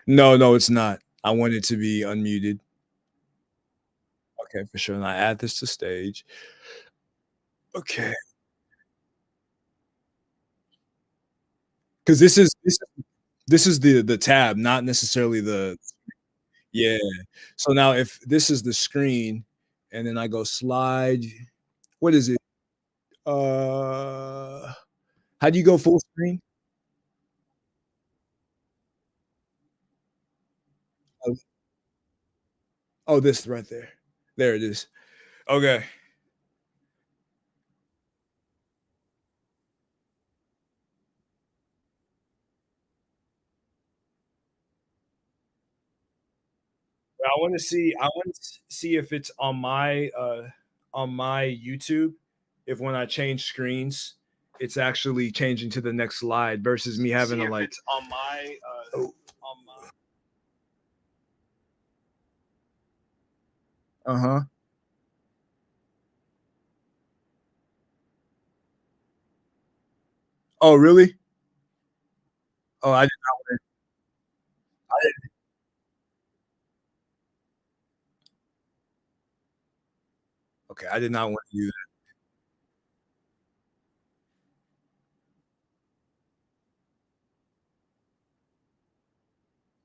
No, no, it's not. I want it to be unmuted. Okay, for sure. And I add this to stage. Okay. Because this is the tab, not necessarily the yeah. So now if this is the screen and then I go slide, what is it? Uh, how do you go full screen? Oh, oh, this right there. There it is. Okay. I want to see if it's on my YouTube, if when I change screens, it's actually changing to the next slide versus me having to like on my oh, on my uh-huh. Oh, really? Oh, I did not want I okay, I did not want to do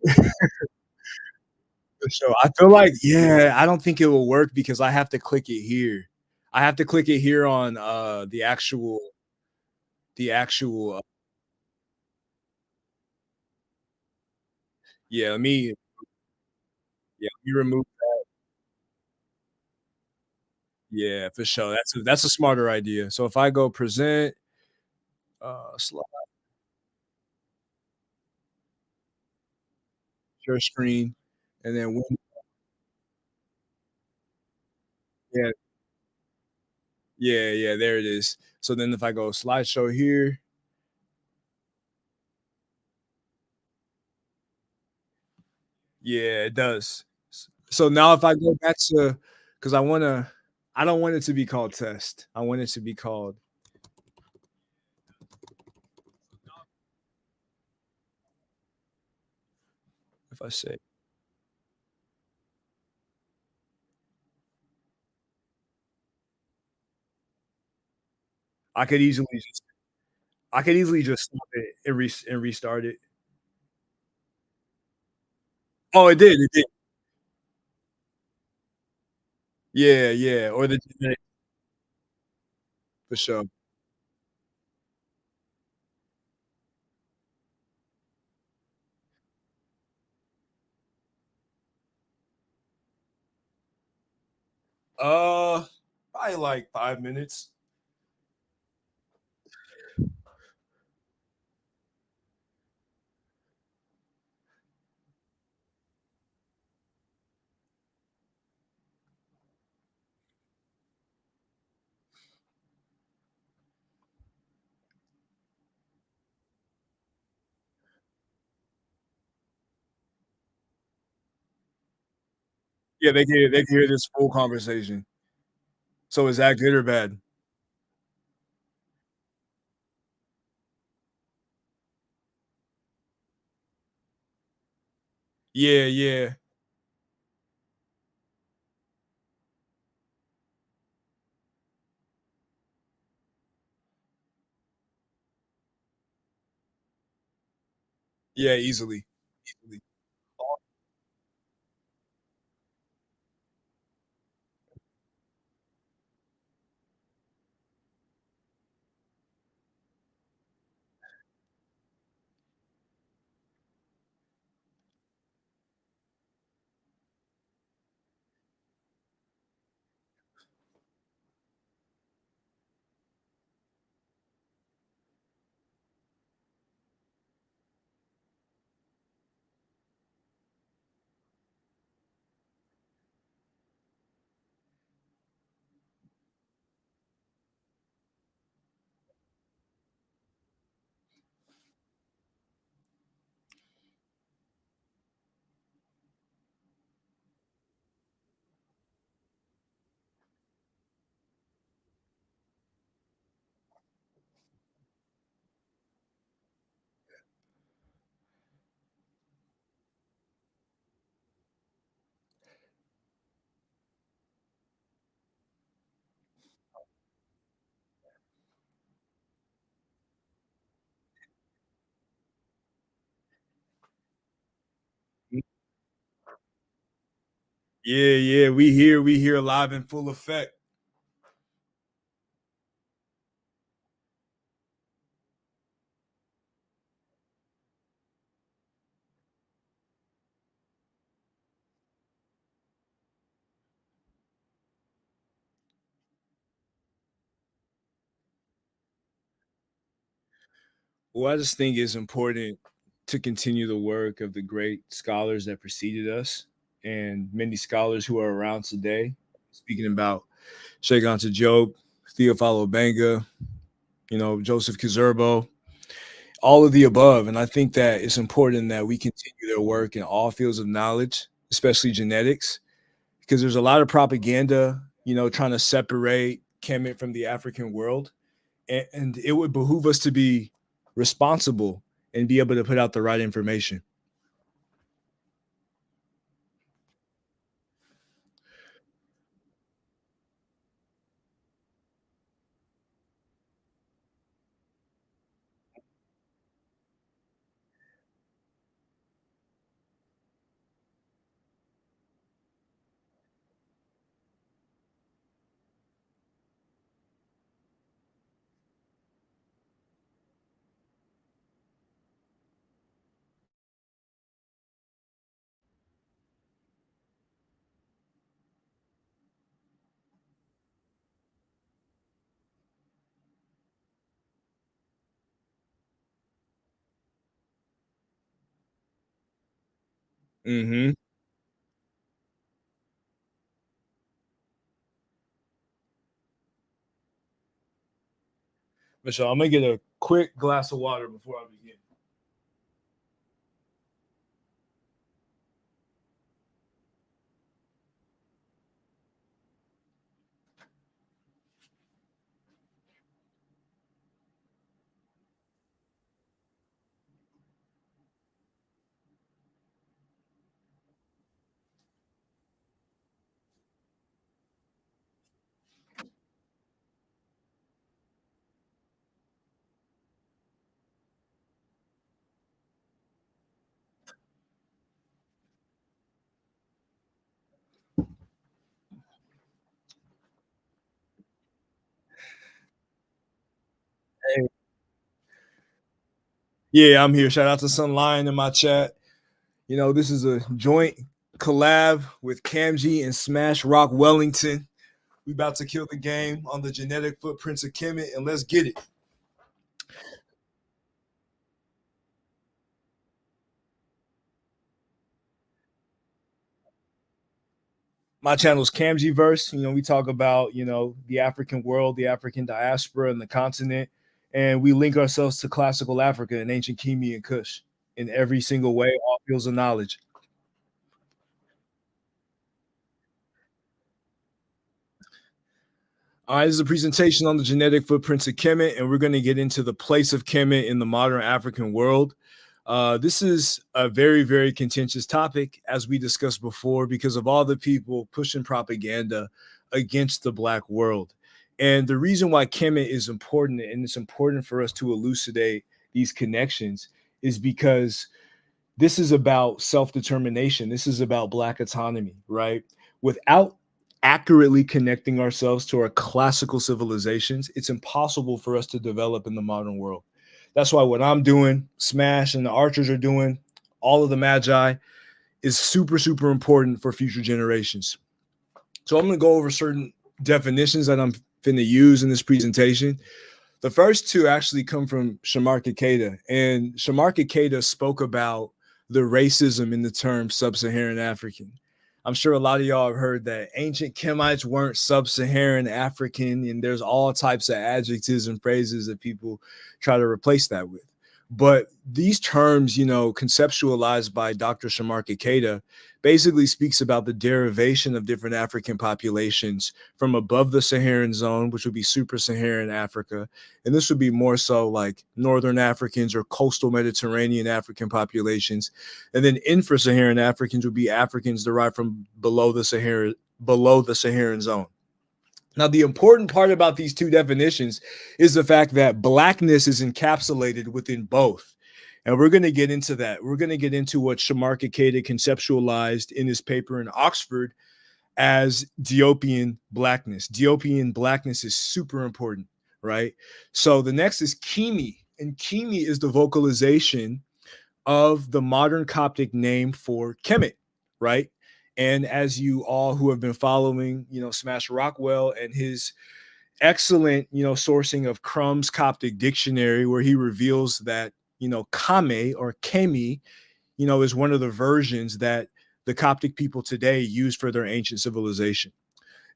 that for sure. I feel like yeah, I don't think it will work because I have to click it here. I have to click it here on the actual yeah, let me remove yeah, for sure. That's a smarter idea. So if I go present, slide share screen, and then when yeah, yeah, there it is. So then if I go slideshow here, yeah, it does. So now if I go back to because I don't want it to be called test. I want it to be called if I say I could easily just I could easily just stop it and restart it. Oh, it did. Yeah, yeah, or the genetic for sure. Uh, Probably like 5 minutes. Yeah, they can hear this full conversation. So is that good or bad? Yeah, yeah. Yeah, easily, easily. Yeah, yeah, we here live in full effect. Well, I just think it's important to continue the work of the great scholars that preceded us and many scholars who are around today. Speaking about Sheikh Anta Job, Theophilo Benga, Joseph Kizerbo, all of the above. And I think that it's important that we continue their work in all fields of knowledge, especially genetics, because there's a lot of propaganda, trying to separate Kemet from the African world. And it would behoove us to be responsible and be able to put out the right information. Mm-hmm. Michelle, I'm gonna get a quick glass of water before I begin. Hey. Yeah, I'm here. Shout out to Sun Lion in my chat. This is a joint collab with Camg and Smash Rock Wellington. We about to kill the game on the genetic footprints of Kemet, and let's get it. My channel is Camg Verse. We talk about the African world, the African diaspora, and the continent, and we link ourselves to classical Africa and ancient Kemet and Kush in every single way, all fields of knowledge. All right, this is a presentation on the genetic footprints of Kemet, and we're going to get into the place of Kemet in the modern African world. This is a very, very contentious topic, as we discussed before, because of all the people pushing propaganda against the Black world. And the reason why Kemet is important, and it's important for us to elucidate these connections, is because this is about self-determination. This is about Black autonomy, right? Without accurately connecting ourselves to our classical civilizations, it's impossible for us to develop in the modern world. That's why what I'm doing, Smash and the Archers are doing, all of the Magi, is super, super important for future generations. So I'm going to go over certain definitions that I'm going to use in this presentation. The first two actually come from Shamarka Keita, and Shamarka Keita spoke about the racism in the term sub-Saharan African. I'm sure a lot of y'all have heard that ancient Kemites weren't sub-Saharan African, and there's all types of adjectives and phrases that people try to replace that with. But these terms, conceptualized by Dr. Shamarka Keita, basically speaks about the derivation of different African populations from above the Saharan zone, which would be super-Saharan Africa, and this would be more so like Northern Africans or coastal Mediterranean African populations. And then infra-Saharan Africans would be Africans derived from below the Saharan zone. Now, the important part about these two definitions is the fact that Blackness is encapsulated within both. And we're going to get into that. We're going to get into what Shamarka Keita conceptualized in his paper in Oxford as Diopian blackness. Diopian blackness is super important, right? So the next is Kimi, and Kimi is the vocalization of the modern Coptic name for Kemet, right? And as you all who have been following, Smash Rockwell and his excellent, sourcing of Crumb's Coptic dictionary, where he reveals that, Kame or Kemi, is one of the versions that the Coptic people today use for their ancient civilization.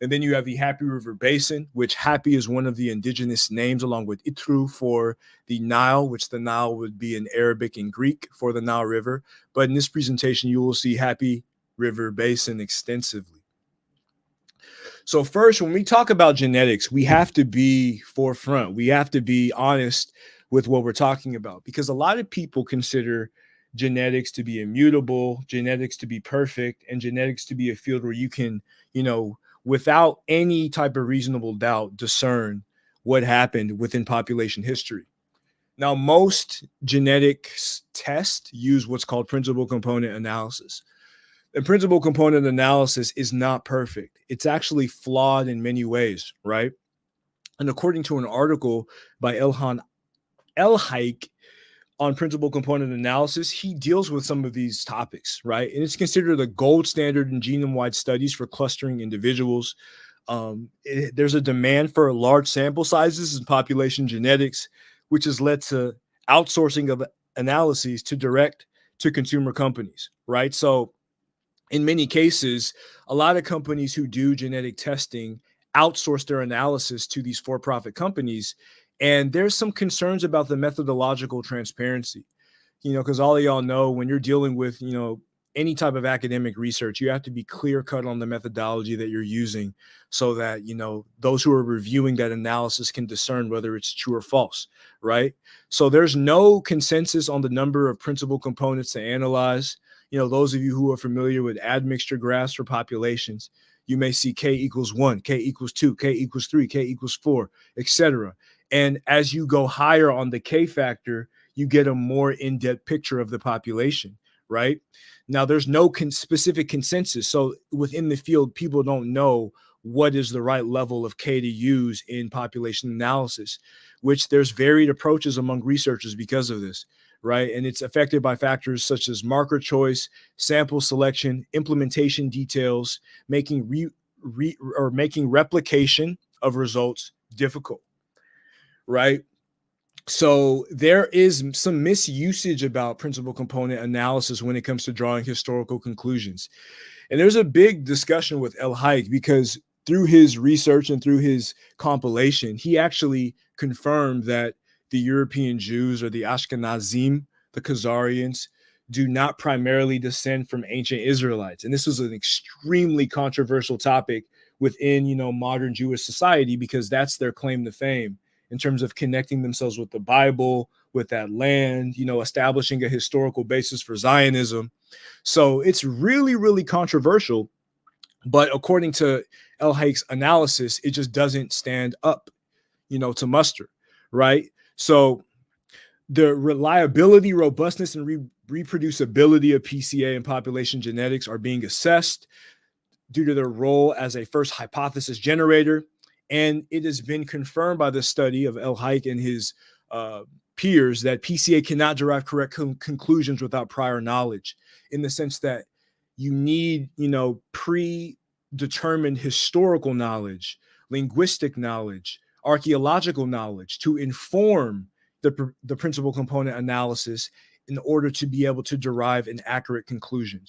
And then you have the Happy River Basin, which Happy is one of the indigenous names, along with Itru for the Nile, which the Nile would be in Arabic and Greek for the Nile River. But in this presentation, you will see Happy River Basin extensively. So first, when we talk about genetics, we have to be forefront. We have to be honest with what we're talking about, because a lot of people consider genetics to be immutable, genetics to be perfect, and genetics to be a field where you can, without any type of reasonable doubt, discern what happened within population history. Now, most genetics tests use what's called principal component analysis. And principal component analysis is not perfect. It's actually flawed in many ways, right? And according to an article by Ilhan Elhaik on principal component analysis, he deals with some of these topics, right? And it's considered a gold standard in genome-wide studies for clustering individuals. There's a demand for large sample sizes in population genetics, which has led to outsourcing of analyses to direct to consumer companies, right? So in many cases, a lot of companies who do genetic testing outsource their analysis to these for-profit companies. And there's some concerns about the methodological transparency, because all of y'all know when you're dealing with, any type of academic research, you have to be clear cut on the methodology that you're using so that, those who are reviewing that analysis can discern whether it's true or false, right? So there's no consensus on the number of principal components to analyze. Those of you who are familiar with admixture graphs for populations, you may see K equals 1, K equals 2, K equals 3, K equals 4, etc. And as you go higher on the K factor, you get a more in-depth picture of the population, right? Now, there's no specific consensus. So within the field, people don't know what is the right level of K to use in population analysis, which there's varied approaches among researchers because of this, right? And it's affected by factors such as marker choice, sample selection, implementation details, making making replication of results difficult, right? So there is some misusage about principal component analysis when it comes to drawing historical conclusions. And there's a big discussion with El Haik because through his research and through his compilation, he actually confirmed that the European Jews or the Ashkenazim, the Khazarians, do not primarily descend from ancient Israelites. And this was an extremely controversial topic within, modern Jewish society because that's their claim to fame in terms of connecting themselves with the Bible, with that land, establishing a historical basis for Zionism. So it's really, really controversial. But according to El Haik's analysis, it just doesn't stand up, to muster, right? So the reliability, robustness, and reproducibility of PCA and population genetics are being assessed due to their role as a first hypothesis generator. And it has been confirmed by the study of El Haik and his peers that PCA cannot derive correct conclusions without prior knowledge, in the sense that you need, predetermined historical knowledge, linguistic knowledge, archaeological knowledge to inform the principal component analysis in order to be able to derive an accurate conclusion.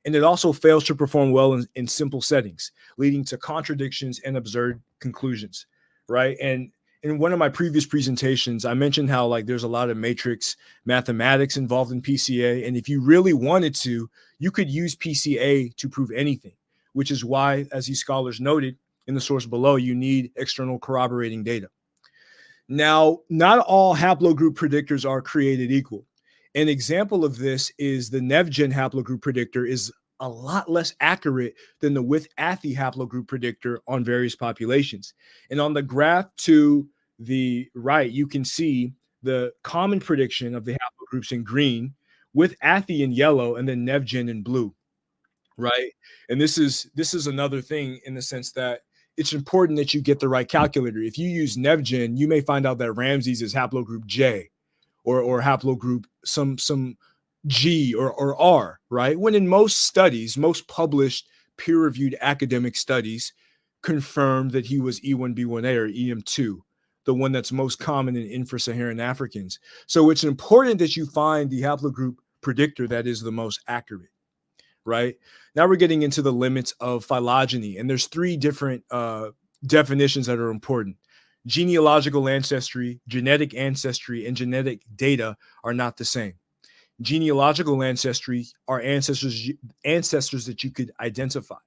And it also fails to perform well in simple settings, leading to contradictions and absurd conclusions, right? And in one of my previous presentations, I mentioned how there's a lot of matrix mathematics involved in PCA. And if you really wanted to, you could use PCA to prove anything, which is why, as these scholars noted in the source below, you need external corroborating data. Now, not all haplogroup predictors are created equal. An example of this is the NevGen haplogroup predictor is a lot less accurate than the with-Athy haplogroup predictor on various populations. And on the graph to the right, you can see the common prediction of the haplogroups in green, with Athy in yellow, and then NevGen in blue. right? And this is another thing in the sense that it's important that you get the right calculator. If you use NevGen, you may find out that Ramses is haplogroup J, or haplogroup some G or R, right? When in most studies, most published peer-reviewed academic studies confirm that he was E1B1A or EM2, the one that's most common in infra-Saharan Africans. So it's important that you find the haplogroup predictor that is the most accurate, right? Now we're getting into the limits of phylogeny, and there's three different definitions that are important. Genealogical ancestry, genetic ancestry, and genetic data are not the same. Genealogical ancestry are ancestors that you could identify,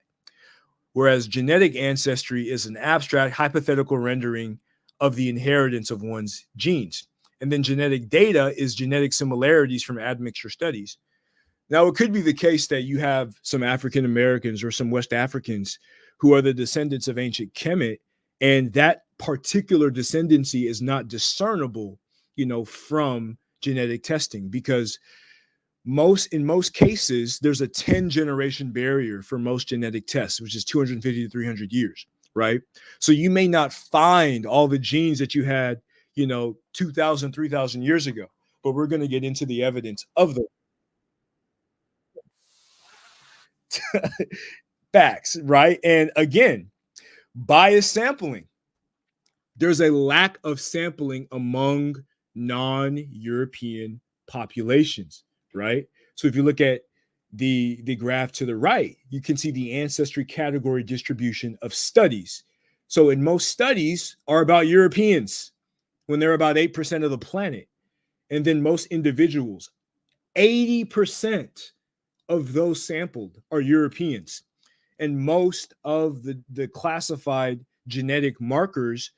whereas genetic ancestry is an abstract hypothetical rendering of the inheritance of one's genes. And then genetic data is genetic similarities from admixture studies. Now, it could be the case that you have some African Americans or some West Africans who are the descendants of ancient Kemet, and that particular descendancy is not discernible, from genetic testing, because in most cases, there's a 10 generation barrier for most genetic tests, which is 250 to 300 years, right? So you may not find all the genes that you had, 2,000, 3,000 years ago, but we're going to get into the evidence of the facts, right? And again, bias sampling. There's a lack of sampling among non-European populations, right? So if you look at the graph to the right, you can see the ancestry category distribution of studies. So in most studies are about Europeans when they're about 8% of the planet. And then most individuals, 80% of those sampled are Europeans. And most of the classified genetic markers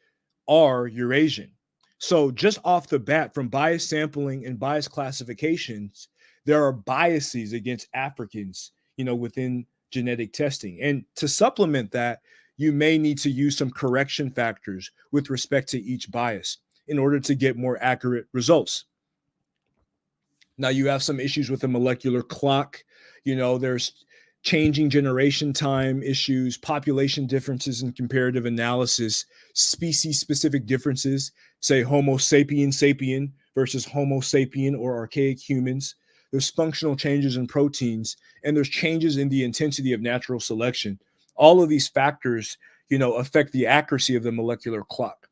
are Eurasian. So just off the bat, from bias sampling and bias classifications, there are biases against Africans, within genetic testing. And to supplement that, you may need to use some correction factors with respect to each bias in order to get more accurate results. Now you have some issues with the molecular clock. There's changing generation time issues, population differences in comparative analysis, species specific differences, say Homo sapien sapien versus Homo sapien or archaic humans. There's functional changes in proteins, and there's changes in the intensity of natural selection. All of these factors, affect the accuracy of the molecular clock.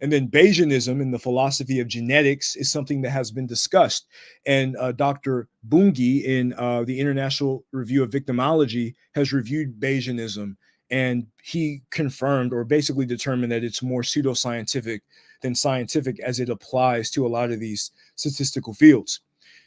And then Bayesianism in the philosophy of genetics is something that has been discussed. And Dr. Bungi in the International Review of Victimology has reviewed Bayesianism, and he confirmed or basically determined that it's more pseudoscientific than scientific as it applies to a lot of these statistical fields.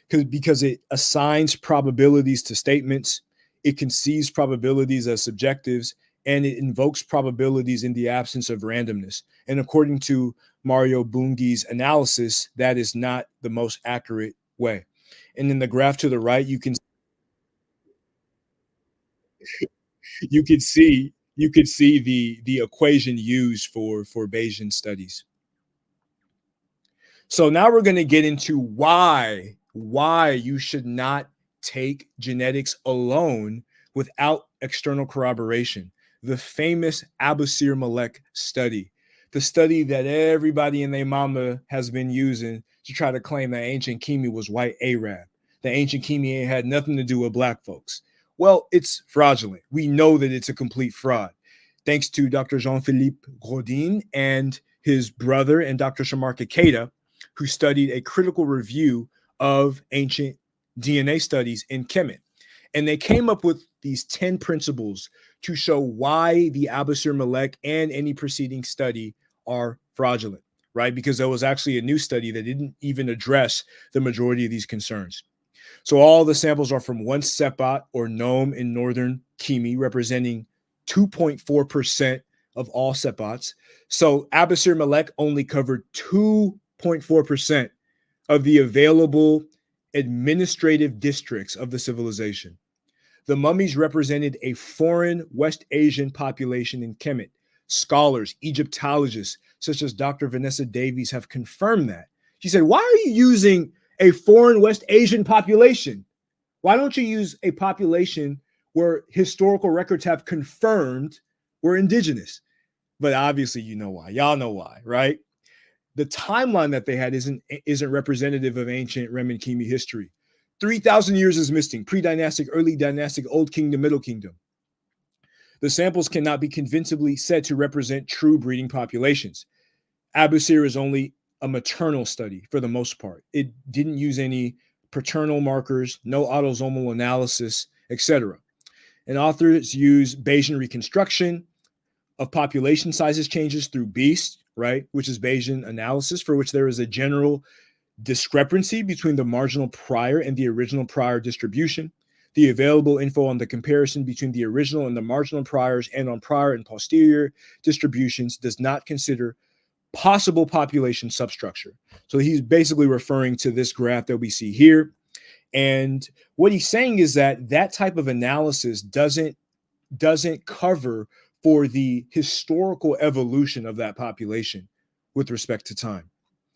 Because it assigns probabilities to statements, it conceives probabilities as subjectives, and it invokes probabilities in the absence of randomness. And according to Mario Bungi's analysis, that is not the most accurate way. And in the graph to the right, you could see the equation used for Bayesian studies. So now we're going to get into why you should not take genetics alone without external corroboration. The famous Abusir Malek study, the study that everybody and their mama has been using to try to claim that ancient Kemet was white Arab, that ancient Kemet ain't had nothing to do with black folks. Well, it's fraudulent. We know that it's a complete fraud. Thanks to Dr. Jean-Philippe Grodin and his brother and Dr. Shamar Kikeda, who studied a critical review of ancient DNA studies in Kemet. And they came up with these 10 principles to show why the Abusir Malek and any preceding study are fraudulent, right? Because there was actually a new study that didn't even address the majority of these concerns. So all the samples are from one sepot or nome in northern Kemet, representing 2.4% of all sepots. So Abusir Malek only covered 2.4% of the available administrative districts of the civilization. The mummies represented a foreign West Asian population in Kemet. Scholars, Egyptologists, such as Dr. Vanessa Davies, have confirmed that. She said, why are you using a foreign West Asian population? Why don't you use a population where historical records have confirmed were indigenous. But obviously, you know why. Y'all know why, right? The timeline that they had isn't representative of ancient Remen-Kimi history. 3,000 years is missing: pre-dynastic, early dynastic, Old Kingdom, Middle Kingdom. The samples cannot be convincingly said to represent true breeding populations. Abusir is only a maternal study for the most part. It didn't use any paternal markers, no autosomal analysis, etc. And authors use Bayesian reconstruction of population sizes changes through BEAST, right, which is Bayesian analysis, for which there is a general discrepancy between the marginal prior and the original prior distribution. The available info on the comparison between the original and the marginal priors and on prior and posterior distributions does not consider possible population substructure. So he's basically referring to this graph that we see here. And what he's saying is that that type of analysis doesn't cover for the historical evolution of that population with respect to time.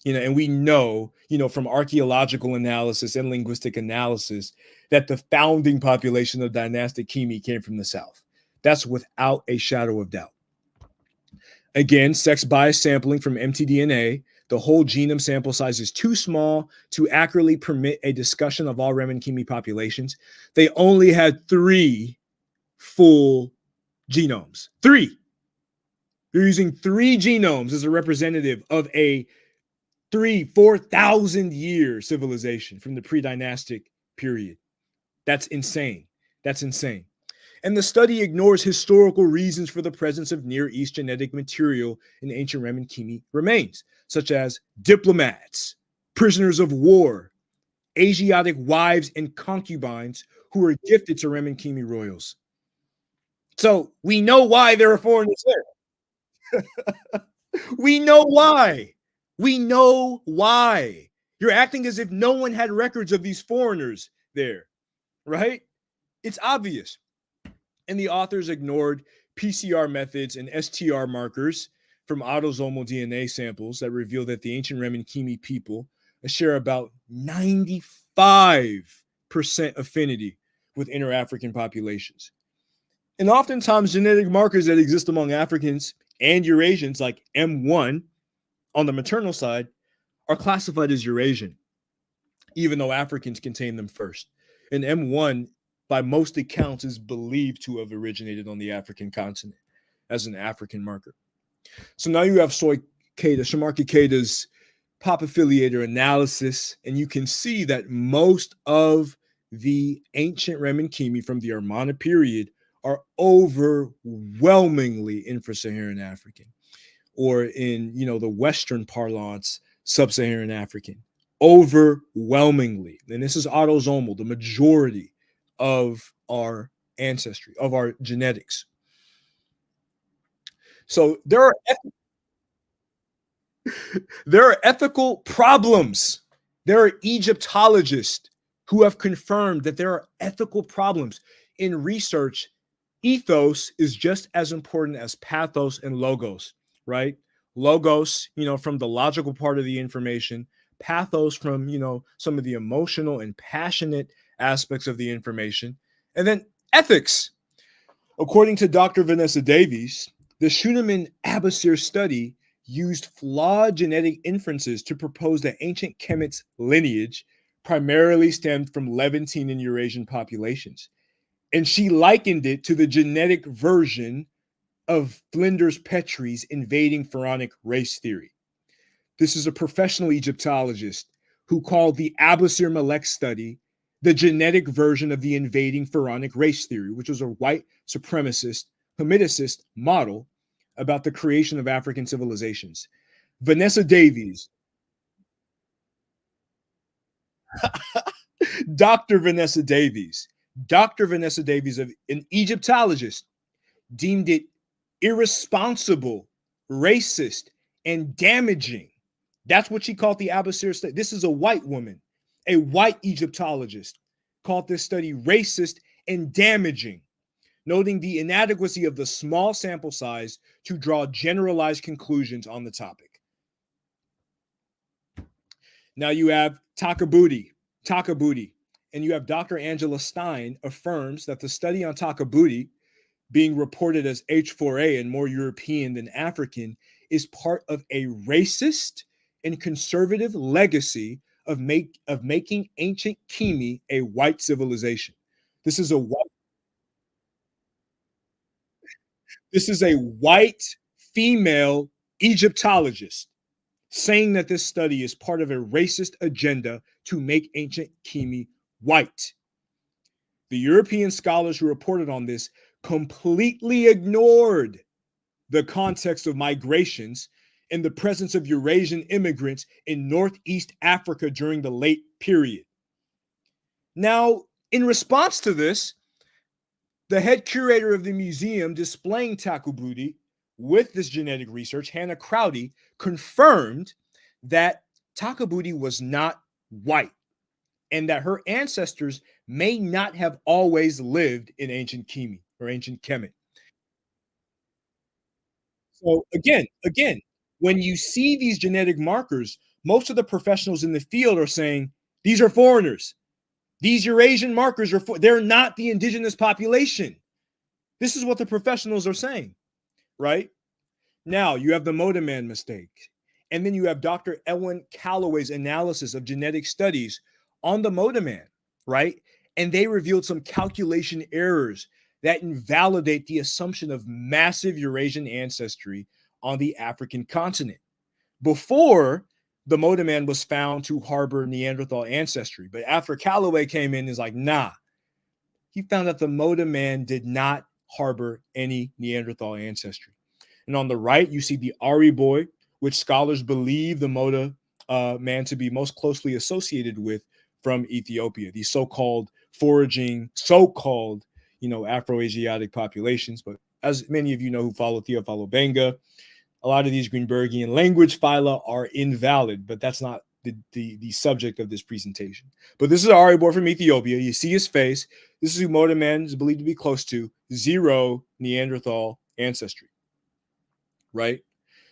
And we know, from archaeological analysis and linguistic analysis that the founding population of dynastic Kemet came from the South. That's without a shadow of doubt. Again, sex bias sampling from mtDNA. The whole genome sample size is too small to accurately permit a discussion of all Remen-Kimi populations. They only had 3 full genomes. 3. They're using 3 genomes as a representative of a 4,000 year civilization from the pre-dynastic period. That's insane. That's insane. And the study ignores historical reasons for the presence of Near East genetic material in ancient Remen-Kimi remains, such as diplomats, prisoners of war, Asiatic wives and concubines who were gifted to Remen-Kimi royals. So we know why there are foreigners there. We know why. We know why. You're acting as if no one had records of these foreigners there, right? It's obvious. And the authors ignored PCR methods and STR markers from autosomal DNA samples that reveal that the ancient Remen-Kimi people share about 95% affinity with inter-African populations. And oftentimes genetic markers that exist among Africans and Eurasians, like M1 on the maternal side, are classified as Eurasian, even though Africans contain them first. And M1, by most accounts, is believed to have originated on the African continent as an African marker. So now you have Shamarki Keita's pop affiliator analysis, and you can see that most of the ancient Remen-Kimi from the Armana period are overwhelmingly infra-Saharan African, or in the Western parlance, sub-Saharan African, overwhelmingly. And this is autosomal, the majority of our ancestry, of our genetics. So there are ethical problems. There are Egyptologists who have confirmed that there are ethical problems in research. Ethos is just as important as pathos and logos, right? Logos, from the logical part of the information, pathos from, some of the emotional and passionate aspects of the information, and then ethics. According to Dr. Vanessa Davies, the Schunemann-Abusir study used flawed genetic inferences to propose that ancient Kemet's lineage primarily stemmed from Levantine and Eurasian populations. And she likened it to the genetic version of Flinders Petrie's invading pharaonic race theory. This is a professional Egyptologist who called the Abusir Malek study the genetic version of the invading pharaonic race theory, which was a white supremacist, Hamiticist model about the creation of African civilizations. Vanessa Davies, Dr. Vanessa Davies, an Egyptologist, deemed it irresponsible, racist, and damaging. That's what she called the Abusir study. This is a white woman, a white Egyptologist, called this study racist and damaging, noting the inadequacy of the small sample size to draw generalized conclusions on the topic. Now you have Takabuti, and you have Dr. Angela Stein affirms that the study on Takabuti being reported as H4A and more European than African is part of a racist and conservative legacy of making ancient Kimi a white civilization. This is a white, this is a white female Egyptologist saying that this study is part of a racist agenda to make ancient Kimi white. The European scholars who reported on this completely ignored the context of migrations and the presence of Eurasian immigrants in Northeast Africa during the late period. Now, in response to this, the head curator of the museum displaying Takubuti with this genetic research, Hannah Crowdy, confirmed that Takabuti was not white and that her ancestors may not have always lived in ancient Kimi or ancient Kemet. So again, when you see these genetic markers, most of the professionals in the field are saying these are foreigners. These Eurasian markers they're not the indigenous population. This is what the professionals are saying, right? Now you have the Modaman mistake. And then you have Dr. Ellen Calloway's analysis of genetic studies on the Modaman, right? And they revealed some calculation errors that invalidate the assumption of massive Eurasian ancestry on the African continent. Before, the Modaman was found to harbor Neanderthal ancestry. But after Calloway came in, is like, nah, he found that the Modaman did not harbor any Neanderthal ancestry. And on the right, you see the Ari boy, which scholars believe the Moda man to be most closely associated with from Ethiopia. These so-called foraging, so-called, Afro-Asiatic populations. But as many of you know who follow Theophilo Benga, a lot of these Greenbergian language phyla are invalid, but that's not the subject of this presentation. But this is Ari boy from Ethiopia. You see his face. This is who Moda man is believed to be close to, zero Neanderthal ancestry, right?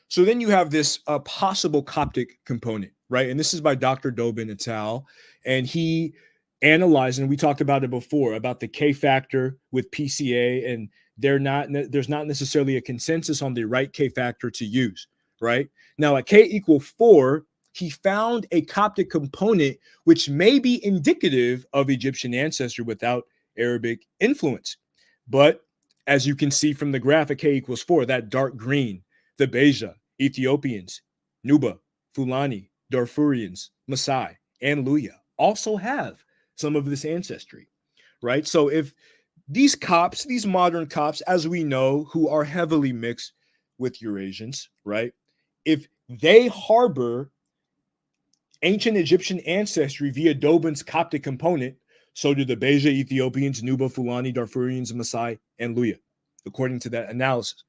So then you have this possible Coptic component, right? And this is by Dr. Dobin et al. And he analyzed, and we talked about it before, about the K factor with PCA, and there's not necessarily a consensus on the right K factor to use, right? Now at K equal 4, he found a Coptic component which may be indicative of Egyptian ancestry without Arabic influence. But as you can see from the graph at K equals 4, that dark green, the Beja, Ethiopians, Nuba, Fulani, Darfurians, Maasai, and Luya also have some of this ancestry, right? So if these Copts, these modern Copts, as we know, who are heavily mixed with Eurasians, right? If they harbor ancient Egyptian ancestry via Dobin's Coptic component, so do the Beja Ethiopians, Nuba, Fulani, Darfurians, Maasai, and Luya, according to that analysis.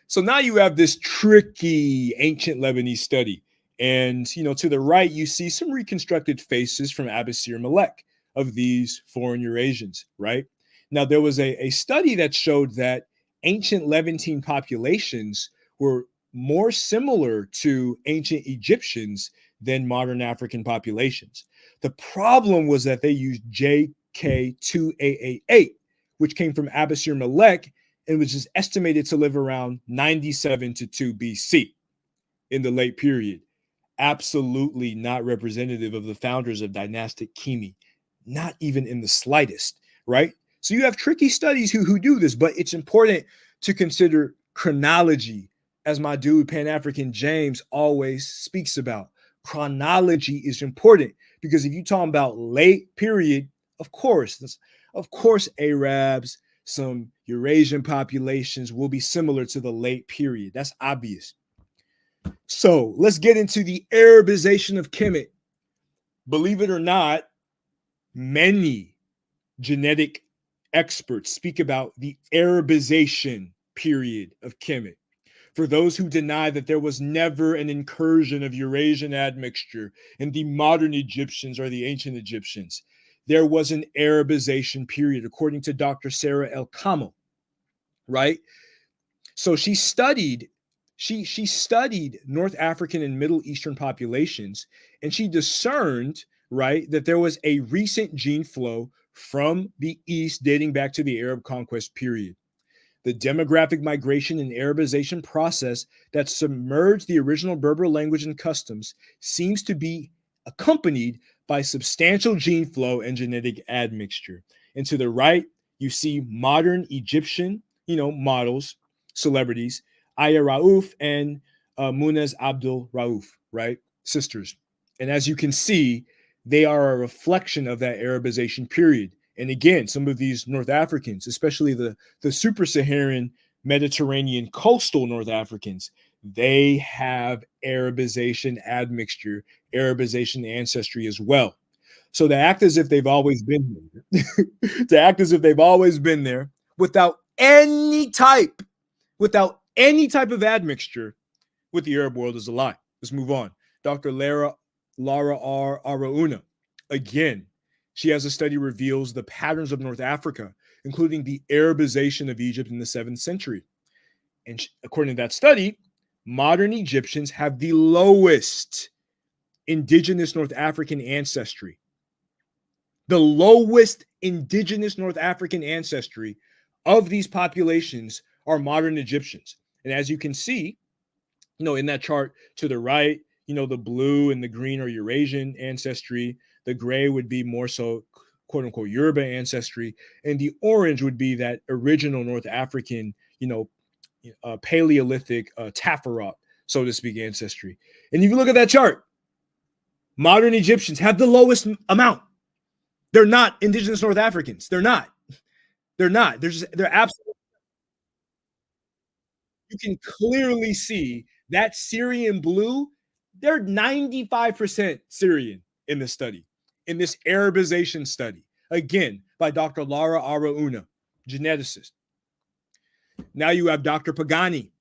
So now you have this tricky ancient Lebanese study. And, to the right, you see some reconstructed faces from Abasir Malek of these foreign Eurasians, right? Now, there was a study that showed that ancient Levantine populations were more similar to ancient Egyptians than modern African populations. The problem was that they used JK2888, which came from Abasir Malek and which is estimated to live around 97 to 2 BC in the late period. Absolutely not representative of the founders of dynastic Kimi, not even in the slightest, right? So you have tricky studies who do this, but it's important to consider chronology, as my dude Pan-African James always speaks about. Chronology is important because if you're talking about late period, of course, Arabs, some Eurasian populations will be similar to the late period. That's obvious. So let's get into the Arabization of Kemet. Believe it or not, many genetic experts speak about the Arabization period of Kemet. For those who deny that there was never an incursion of Eurasian admixture in the modern Egyptians or the ancient Egyptians, there was an Arabization period, according to Dr. Sarah El Kamel, right? So she studied She studied North African and Middle Eastern populations, and she discerned, right, that there was a recent gene flow from the East dating back to the Arab conquest period. The demographic migration and Arabization process that submerged the original Berber language and customs seems to be accompanied by substantial gene flow and genetic admixture. And to the right, you see modern Egyptian, models, celebrities, Aya Rauf and Munez Abdul Rauf, right? Sisters. And as you can see, they are a reflection of that Arabization period. And again, some of these North Africans, especially the super-Saharan Mediterranean coastal North Africans, they have Arabization admixture, Arabization ancestry as well. So to act as if they've always been there, to act as if they've always been there without any type of admixture with the Arab world is a lie. Let's move on. Dr. Lara R. Arauna, again, she has a study reveals the patterns of North Africa, including the Arabization of Egypt in the 7th century. And according to that study, modern Egyptians have the lowest indigenous North African ancestry. The lowest indigenous North African ancestry of these populations are modern Egyptians. And as you can see, in that chart to the right, the blue and the green are Eurasian ancestry. The gray would be more so, quote unquote, Yoruba ancestry. And the orange would be that original North African, Paleolithic Tafarot, so to speak, ancestry. And if you look at that chart, modern Egyptians have the lowest amount. They're not indigenous North Africans. They're not. They're absolutely. You can clearly see that Syrian blue, they're 95% Syrian in this study, in this Arabization study, again, by Dr. Lara Arauna, geneticist. Now you have Dr. Pagani,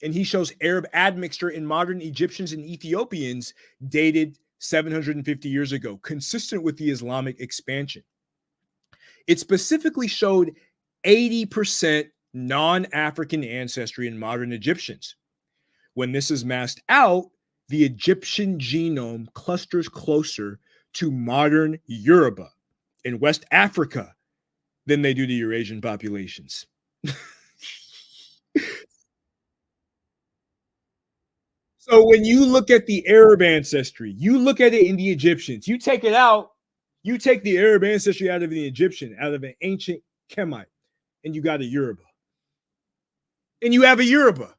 and he shows Arab admixture in modern Egyptians and Ethiopians dated 750 years ago, consistent with the Islamic expansion. It specifically showed 80% non-African ancestry in modern Egyptians. When this is masked out, the Egyptian genome clusters closer to modern Yoruba in West Africa than they do to Eurasian populations. So when you look at the Arab ancestry, you look at it in the Egyptians, you take it out, you take the Arab ancestry out of the Egyptian, out of an ancient Kemet, and you got a Yoruba. And you have a Yoruba.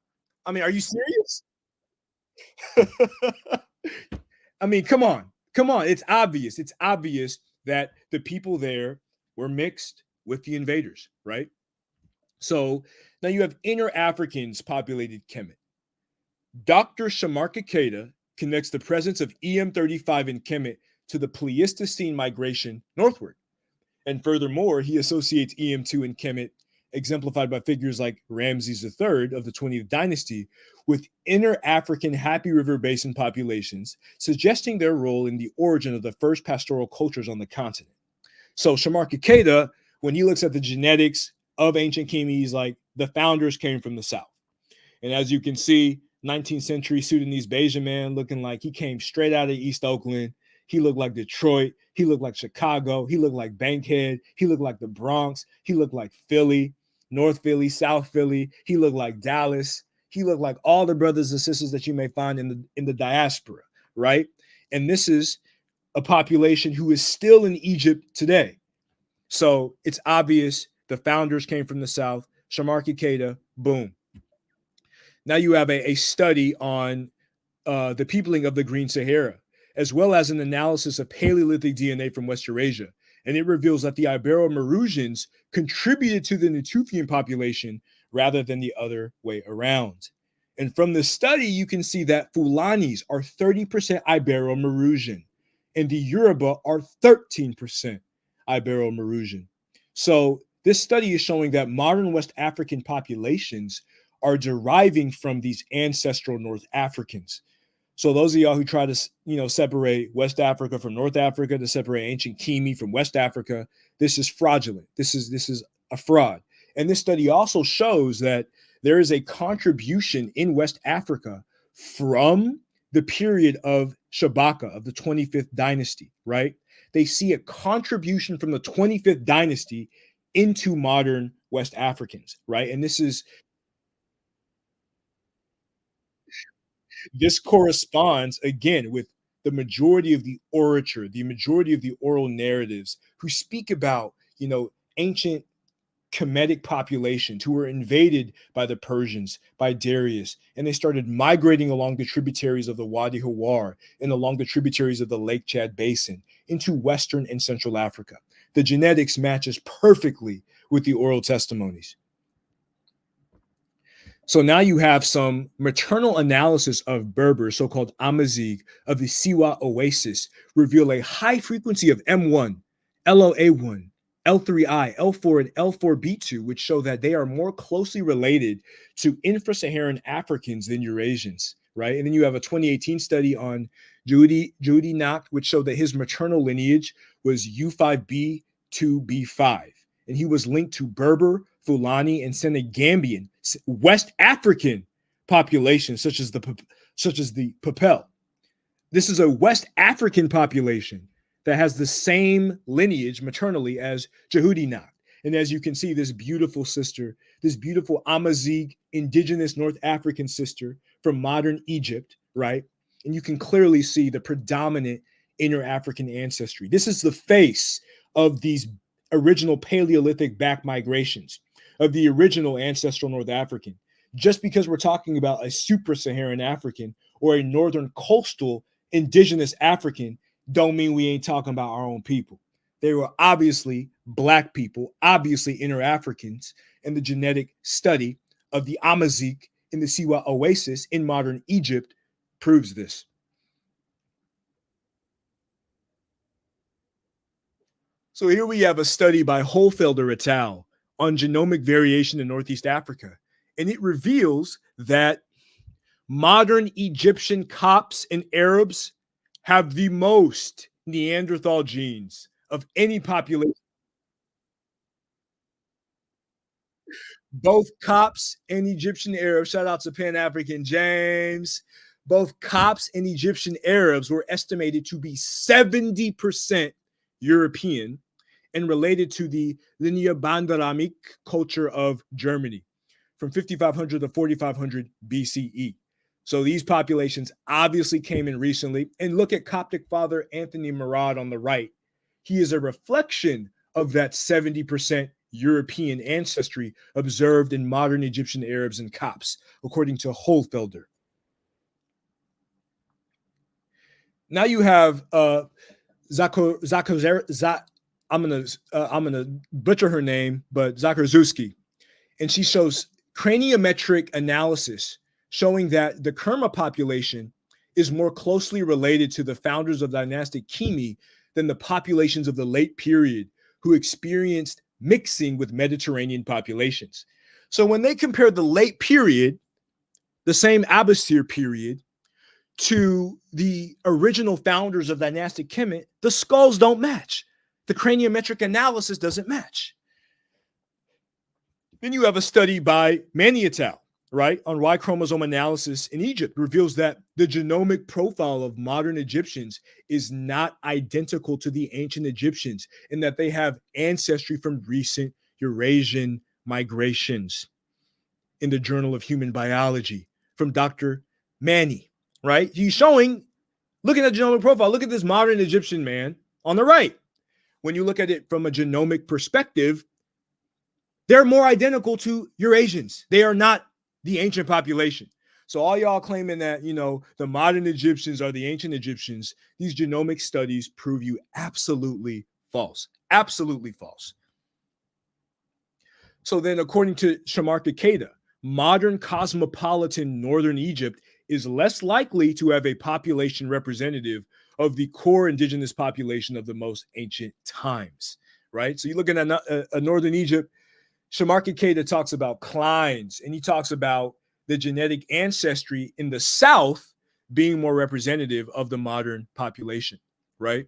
I mean, are you serious? I mean, come on. It's obvious. It's obvious that the people there were mixed with the invaders, right? So now you have inner Africans populated Kemet. Dr. Shamarka Keita connects the presence of EM35 in Kemet to the Pleistocene migration northward. And furthermore, he associates EM2 in Kemet, exemplified by figures like Ramses III of the 20th dynasty, with inner African Happy River Basin populations, suggesting their role in the origin of the first pastoral cultures on the continent. So Shamarka Keita, when he looks at the genetics of ancient Kemet, he's like, the founders came from the south. And as you can see, 19th century Sudanese Bayesian man looking like he came straight out of East Oakland. He looked like Detroit. He looked like Chicago. He looked like Bankhead. He looked like the Bronx. He looked like Philly, North Philly, South Philly. He looked like Dallas. He looked like all the brothers and sisters that you may find in the diaspora, right? And this is a population who is still in Egypt today. So it's obvious the founders came from the South. Shamarka Keita, boom. Now you have a study on the peopling of the Green Sahara, as well as an analysis of Paleolithic DNA from West Eurasia. And it reveals that the Ibero-Maurutians contributed to the Natufian population rather than the other way around. And from this study, you can see that Fulanis are 30% Ibero-Mauritian, and the Yoruba are 13% Ibero-Mauritian. So this study is showing that modern West African populations are deriving from these ancestral North Africans. So those of y'all who try to, separate West Africa from North Africa, to separate ancient Kemet from West Africa, this is fraudulent. This is a fraud. And this study also shows that there is a contribution in West Africa from the period of Shabaka of the 25th dynasty, right? They see a contribution from the 25th dynasty into modern West Africans, right? And this corresponds again with the majority of the orature, the majority of the oral narratives who speak about, ancient Kemetic populations who were invaded by the Persians, by Darius, and they started migrating along the tributaries of the Wadi Hawar and along the tributaries of the Lake Chad Basin into Western and Central Africa. The genetics matches perfectly with the oral testimonies. So now you have some maternal analysis of Berber, so-called Amazigh, of the Siwa Oasis, reveal a high frequency of M1, LOA1, L3I, L4, and L4B2, which show that they are more closely related to infra-Saharan Africans than Eurasians, right? And then you have a 2018 study on Judy Knock, which showed that his maternal lineage was U5B2B5, and he was linked to Berber, Fulani, and Senegambian, West African populations, such as the Papel. This is a West African population that has the same lineage maternally as Jehudi-Nak. And as you can see, this beautiful sister, this beautiful Amazigh, indigenous North African sister from modern Egypt, right? And you can clearly see the predominant inter-African ancestry. This is the face of these original Paleolithic back migrations, of the original ancestral North African. Just because we're talking about a supra-Saharan African or a northern coastal indigenous African, don't mean we ain't talking about our own people. They were obviously Black people, obviously inter-Africans, and the genetic study of the Amazigh in the Siwa Oasis in modern Egypt proves this. So here we have a study by Hohlfelder et al. On genomic variation in Northeast Africa, and it reveals that modern Egyptian Copts and Arabs have the most Neanderthal genes of any population. Both Copts and Egyptian Arabs, shout out to Pan African James, both Copts and Egyptian Arabs were estimated to be 70% European and related to the Lineobandaramic culture of Germany from 5500 to 4500 BCE. So these populations obviously came in recently. And look at Coptic father Anthony Murad on the right. He is a reflection of that 70% European ancestry observed in modern Egyptian Arabs and Copts, according to Hohlfelder. Now you have I'm gonna butcher her name, but Zakarzuski, and she shows craniometric analysis showing that the Kerma population is more closely related to the founders of dynastic Kemet than the populations of the late period who experienced mixing with Mediterranean populations. So when they compared the late period, the same Abasir period, to the original founders of dynastic Kemet, the skulls don't match. The craniometric analysis doesn't match. Then you have a study by Mani et al., right, on Y chromosome analysis in Egypt reveals that the genomic profile of modern Egyptians is not identical to the ancient Egyptians and that they have ancestry from recent Eurasian migrations in the Journal of Human Biology from Dr. Mani, right? He's showing, looking at the genomic profile, look at this modern Egyptian man on the right. When you look at it from a genomic perspective, they're more identical to Eurasians. They are not the ancient population. So all y'all claiming that, the modern Egyptians are the ancient Egyptians, these genomic studies prove you absolutely false. Absolutely false. So then, according to Shamarka Keita, modern cosmopolitan northern Egypt is less likely to have a population representative of the core indigenous population of the most ancient times, right? So you're looking at a northern Egypt. Shamarka Keita talks about Kleins, and he talks about the genetic ancestry in the South being more representative of the modern population, right?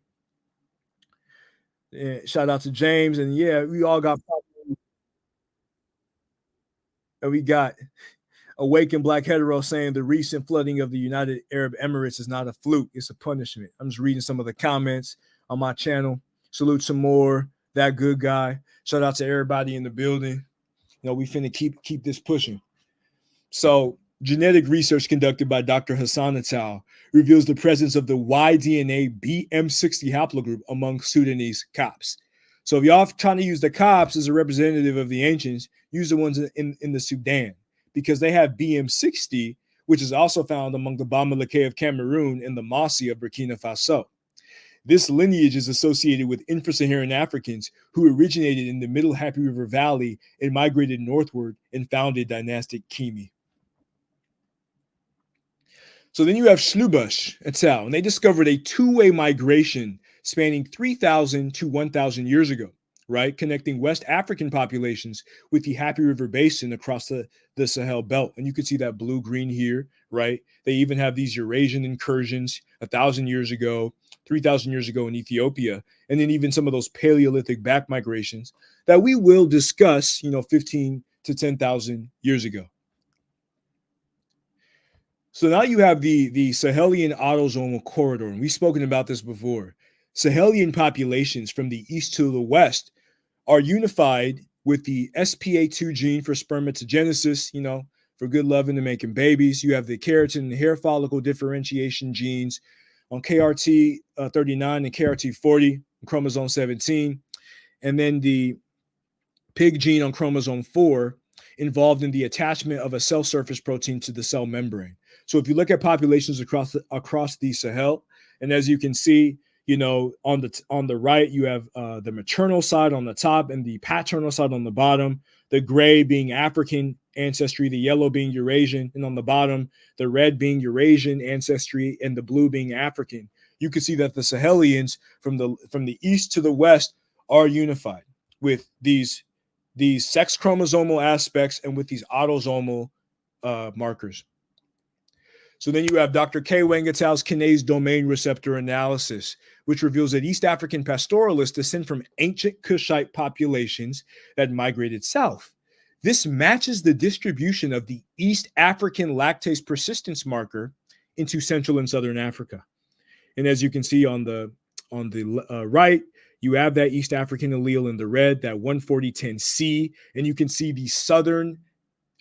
And shout out to James, and yeah, we all got And we got Awakened Black Hetero saying the recent flooding of the United Arab Emirates is not a fluke, it's a punishment. I'm just reading some of the comments on my channel. Salute some more. That good guy. Shout out to everybody in the building. We finna keep this pushing. So, genetic research conducted by Dr. Hassan et al. Reveals the presence of the Y-DNA BM60 haplogroup among Sudanese Copts. So, if y'all trying to use the Copts as a representative of the ancients, use the ones in the Sudan because they have BM60, which is also found among the Bamileke of Cameroon and the Mossi of Burkina Faso. This lineage is associated with infra-Saharan Africans who originated in the Middle Happy River Valley and migrated northward and founded dynastic Kemet. So then you have Schlubusch et al., and they discovered a two-way migration spanning 3,000 to 1,000 years ago, right? Connecting West African populations with the Happy River Basin across the Sahel belt. And you can see that blue-green here, right? They even have these Eurasian incursions 1,000 years ago, 3,000 years ago in Ethiopia, and then even some of those Paleolithic back migrations that we will discuss, 15 to 10,000 years ago. So now you have the Sahelian autosomal corridor, and we've spoken about this before. Sahelian populations from the east to the west are unified with the SPA2 gene for spermatogenesis, for good loving and making babies. You have the keratin and hair follicle differentiation genes on KRT 39 and KRT 40, chromosome 17, and then the pig gene on chromosome 4 involved in the attachment of a cell surface protein to the cell membrane. So if you look at populations across the Sahel, and as you can see, on the right, you have the maternal side on the top and the paternal side on the bottom, the gray being African ancestry, the yellow being Eurasian, and on the bottom, the red being Eurasian ancestry and the blue being African. You can see that the Sahelians from the east to the west are unified with these sex chromosomal aspects and with these autosomal markers. So then you have Dr. K. Wang et al.'s kinase domain receptor analysis, which reveals that East African pastoralists descend from ancient Kushite populations that migrated south. This matches the distribution of the East African lactase persistence marker into Central and Southern Africa. And as you can see on the right, you have that East African allele in the red, that 14010C, and you can see the Southern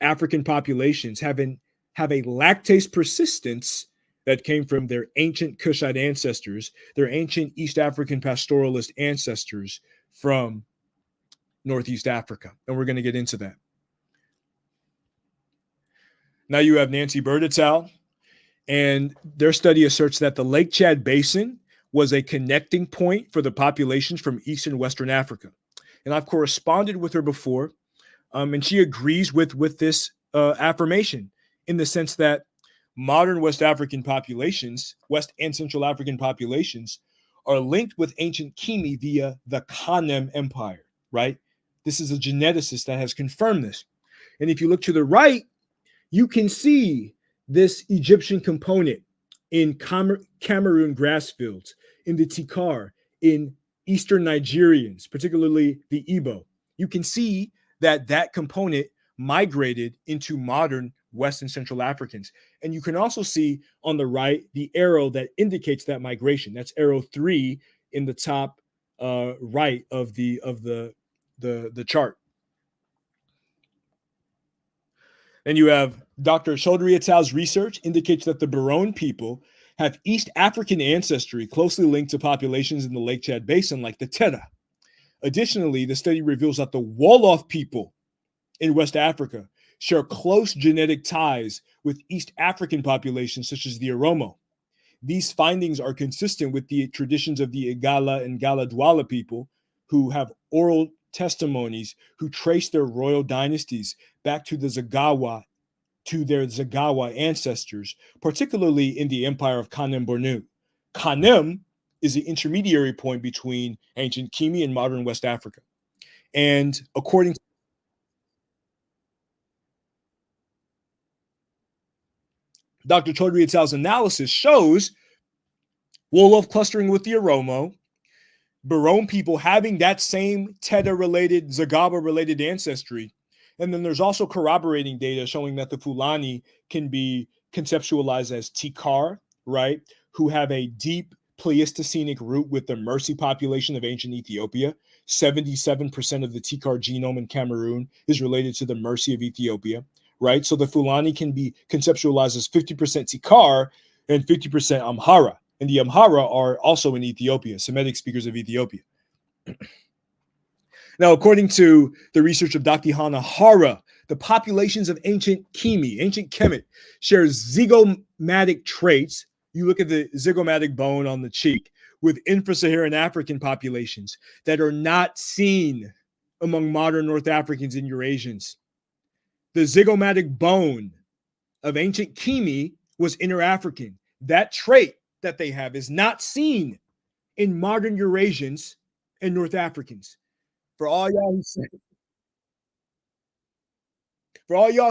African populations have a lactase persistence that came from their ancient Kushite ancestors, their ancient East African pastoralist ancestors from Northeast Africa. And we're going to get into that. Now you have Nancy Bird et al., and their study asserts that the Lake Chad Basin was a connecting point for the populations from East and Western Africa. And I've corresponded with her before, and she agrees with this affirmation in the sense that modern West African populations, West and Central African populations, are linked with ancient Kemet via the Kanem Empire, right? This is a geneticist that has confirmed this. And if you look to the right, you can see this Egyptian component in Cameroon grass fields, in the Tikar, in Eastern Nigerians, particularly the Igbo. You can see that component migrated into modern West and Central Africans. And you can also see on the right the arrow that indicates that migration. That's arrow 3 in the top right of the chart. Then you have Dr. Chaudhry et al.'s research indicates that the Barone people have East African ancestry closely linked to populations in the Lake Chad Basin like the Tera. Additionally, the study reveals that the Wolof people in West Africa share close genetic ties with East African populations such as the Oromo. These findings are consistent with the traditions of the Igala and Galadwala people who have oral testimonies who trace their royal dynasties back to their Zagawa ancestors, particularly in the empire of Kanem Bornu. Kanem is the intermediary point between ancient Kemet and modern West Africa. And according to Dr. Chaudhry et al.'s analysis shows Wolof clustering with the Oromo, Barone people having that same Teta-related, Zagaba-related ancestry, And then there's also corroborating data showing that the Fulani can be conceptualized as Tikar, right? Who have a deep Pleistocenic root with the Mercy population of ancient Ethiopia. 77% of the Tikar genome in Cameroon is related to the Mercy of Ethiopia, right? So the Fulani can be conceptualized as 50% Tikar and 50% Amhara. And the Amhara are also in Ethiopia, Semitic speakers of Ethiopia. Now, according to the research of Dr. Hannah Hara, the populations of ancient Kemet, share zygomatic traits. You look at the zygomatic bone on the cheek with infra-Saharan African populations that are not seen among modern North Africans and Eurasians. The zygomatic bone of ancient Kemet was inter-African. That trait that they have is not seen in modern Eurasians and North Africans. For all y'all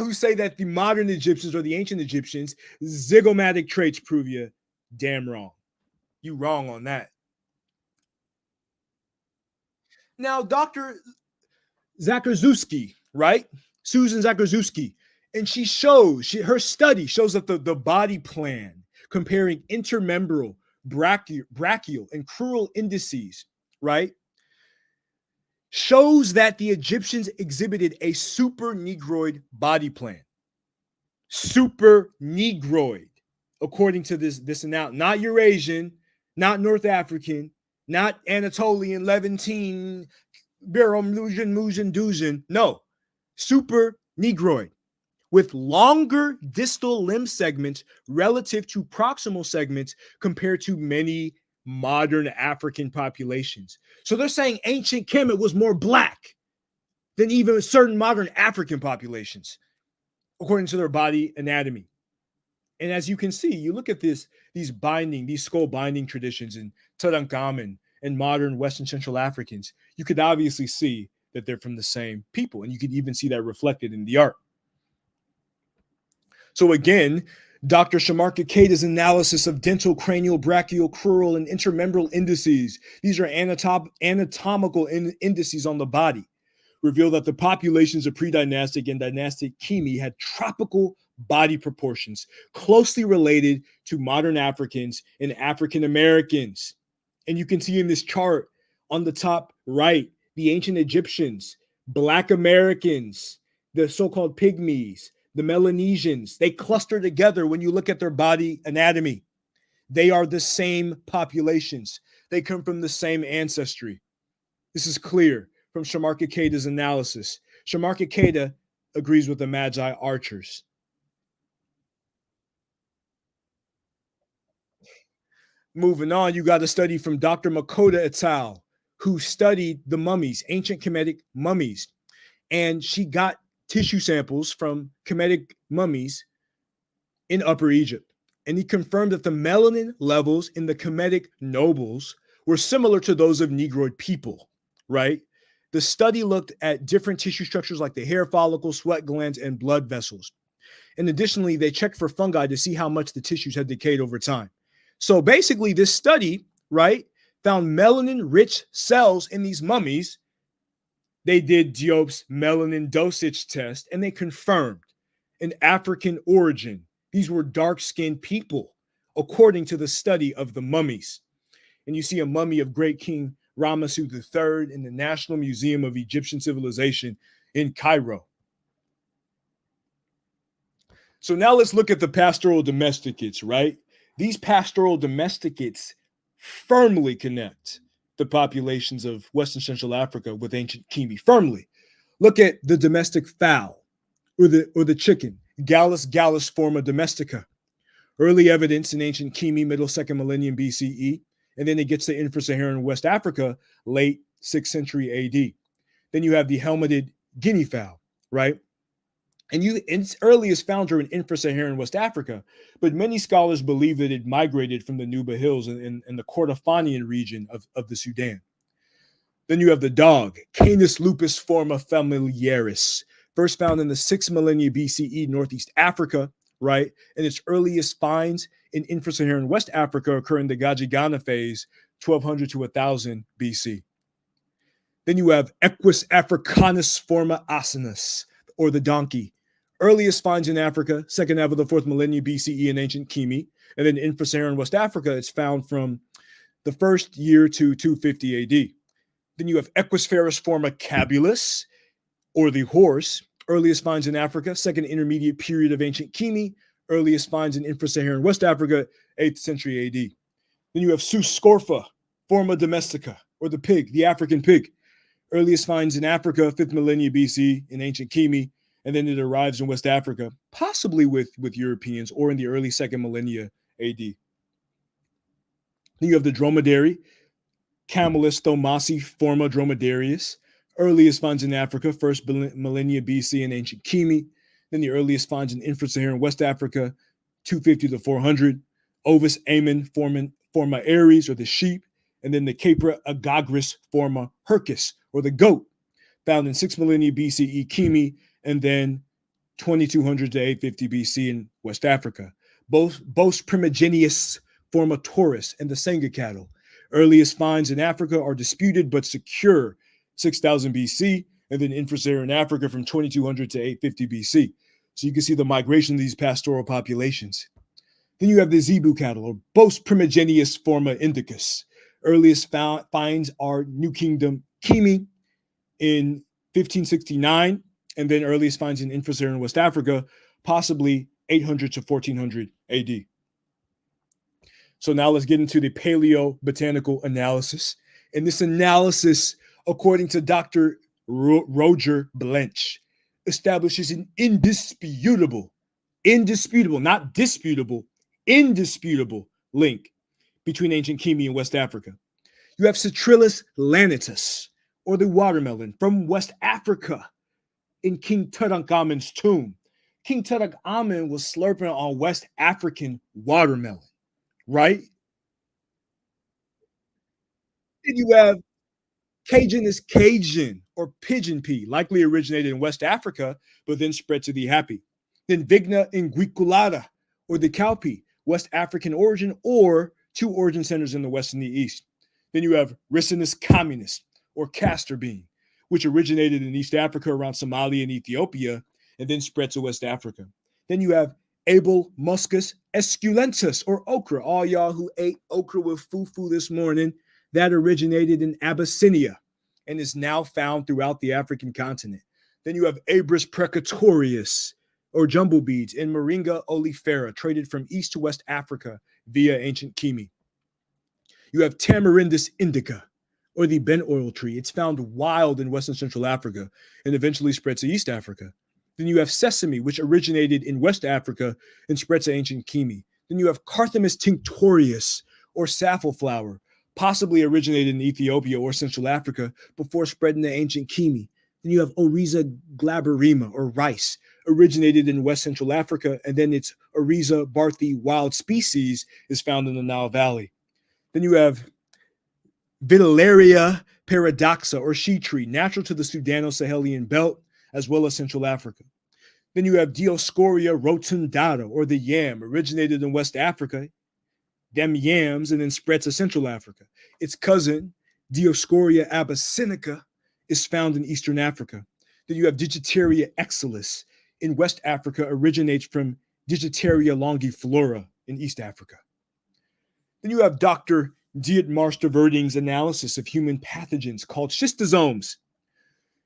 who say that the modern Egyptians or the ancient Egyptians, zygomatic traits prove you damn wrong. You wrong on that. Now, Dr. Zakarzewski, right? Susan Zakarzewski, and her study shows that the body plan comparing intermembral, brachial, and crural indices, right, shows that the Egyptians exhibited a super Negroid body plan. Super Negroid, according to this analysis. Not Eurasian, not North African, not Anatolian, Levantine, Mujan. No, super Negroid with longer distal limb segments relative to proximal segments compared to many modern African populations. So they're saying ancient Kemet was more black than even certain modern African populations, according to their body anatomy. And as you can see, you look at these skull binding traditions in Tutankhamun and modern Western Central Africans, you could obviously see that they're from the same people. And you could even see that reflected in the art. So again, Dr. Shamarka Keita's analysis of dental, cranial, brachial, crural, and intermembral indices, these are anatomical indices on the body, reveal that the populations of pre-dynastic and dynastic Kemet had tropical body proportions closely related to modern Africans and African Americans. And you can see in this chart on the top right, the ancient Egyptians, Black Americans, the so-called pygmies, the Melanesians, they cluster together when you look at their body anatomy. They are the same populations. They come from the same ancestry. This is clear from Shamarka Keita's analysis. Shamarka Keita agrees with the Magi archers. Moving on, you got a study from Dr. Makota et al., who studied the mummies, ancient Kemetic mummies. And she got tissue samples from Kemetic mummies in Upper Egypt. And he confirmed that the melanin levels in the Kemetic nobles were similar to those of Negroid people, right? The study looked at different tissue structures like the hair follicles, sweat glands, and blood vessels. And additionally, they checked for fungi to see how much the tissues had decayed over time. So basically, this study, right, found melanin-rich cells in these mummies. They did Diop's melanin dosage test, and they confirmed an African origin. These were dark-skinned people, according to the study of the mummies. And you see a mummy of great King Ramesses III in the National Museum of Egyptian Civilization in Cairo. So now let's look at the pastoral domesticates, right? These pastoral domesticates firmly connect the populations of Western Central Africa with ancient Kemet, firmly. Look at the domestic fowl or the chicken, Gallus forma domestica. Early evidence in ancient Kemet, middle 2nd millennium BCE, and then it gets to infra-Saharan West Africa, late 6th century AD. Then you have the helmeted guinea fowl, right? And its earliest found are in infra-Saharan West Africa, but many scholars believe that it migrated from the Nuba Hills in the Kordofanian region of the Sudan. Then you have the dog, Canis lupus forma familiaris, first found in the 6th millennia BCE, Northeast Africa, right? And its earliest finds in infra-Saharan West Africa occur in the Gajigana phase, 1200 to 1000 BC. Then you have Equus africanus forma asinus, or the donkey. Earliest finds in Africa, second half of the 4th millennium BCE in ancient Kemet. And then in Infrasaharan West Africa, it's found from the first year to 250 AD. Then you have Equisferus forma cabulus, or the horse. Earliest finds in Africa, second intermediate period of ancient Kemet. Earliest finds in Infrasaharan West Africa, 8th century AD. Then you have Sus scorfa, forma domestica, or the pig, the African pig. Earliest finds in Africa, 5th millennium BC in ancient Kemet, and then it arrives in West Africa, possibly with Europeans or in the early 2nd millennia AD. Then you have the dromedary, Camelus thomasi forma dromedarius. Earliest finds in Africa, 1st millennia BC in ancient Kemet. Then the earliest finds in Infrasaharan West Africa, 250 to 400. Ovis amen forma aries, or the sheep. And then the Capra agagris forma hircus, or the goat, found in 6th millennia BCE Kemet, and then 2200 to 850 BC in West Africa. Both primigenius forma taurus and the Senga cattle. Earliest finds in Africa are disputed but secure, 6000 BC, and then Infrasaharan Africa from 2200 to 850 BC. So you can see the migration of these pastoral populations. Then you have the Zebu cattle, or Bos primigenius forma indicus. Earliest finds are New Kingdom Kemet in 1569, and then earliest finds in Infrasaharan West Africa, possibly 800 to 1400 AD. So now let's get into the paleo-botanical analysis. And this analysis, according to Dr. Roger Blench, establishes an indisputable, not disputable, indisputable link between ancient Kemet and West Africa. You have Citrullus lanitus, or the watermelon, from West Africa in King Tutankhamun's tomb. King Tutankhamun was slurping on West African watermelon, right? Then you have Cajun, or pigeon pea, likely originated in West Africa, but then spread to the happy. Then Vigna inguiculata, or the cowpea, West African origin, or 2 origin centers in the West and the East. Then you have Ricinus communis, or castor bean, which originated in East Africa around Somalia and Ethiopia, and then spread to West Africa. Then you have Abel muscus esculentus, or okra. All y'all who ate okra with fufu this morning, that originated in Abyssinia and is now found throughout the African continent. Then you have Abris precatorius, or jumble beads, in Moringa oleifera, traded from East to West Africa via ancient Kemet. You have Tamarindus indica, or the bent oil tree. It's found wild in Western Central Africa and eventually spread to East Africa. Then you have sesame, which originated in West Africa and spread to ancient Kemet. Then you have Carthamus tinctorius, or safflower, possibly originated in Ethiopia or Central Africa before spreading to ancient Kemet. Then you have Oryza glaberrima, or rice, originated in West Central Africa, and then its Oryza barthi wild species is found in the Nile Valley. Then you have Vitellaria paradoxa, or she tree, natural to the Sudano-Sahelian belt, as well as Central Africa. Then you have Dioscorea rotundata, or the yam, originated in West Africa, them yams, and then spread to Central Africa. Its cousin, Dioscorea abyssinica, is found in Eastern Africa. Then you have Digitaria exilis in West Africa, originates from Digitaria longiflora in East Africa. Then you have Dr. Dietmar Staverding's analysis of human pathogens called schistosomes.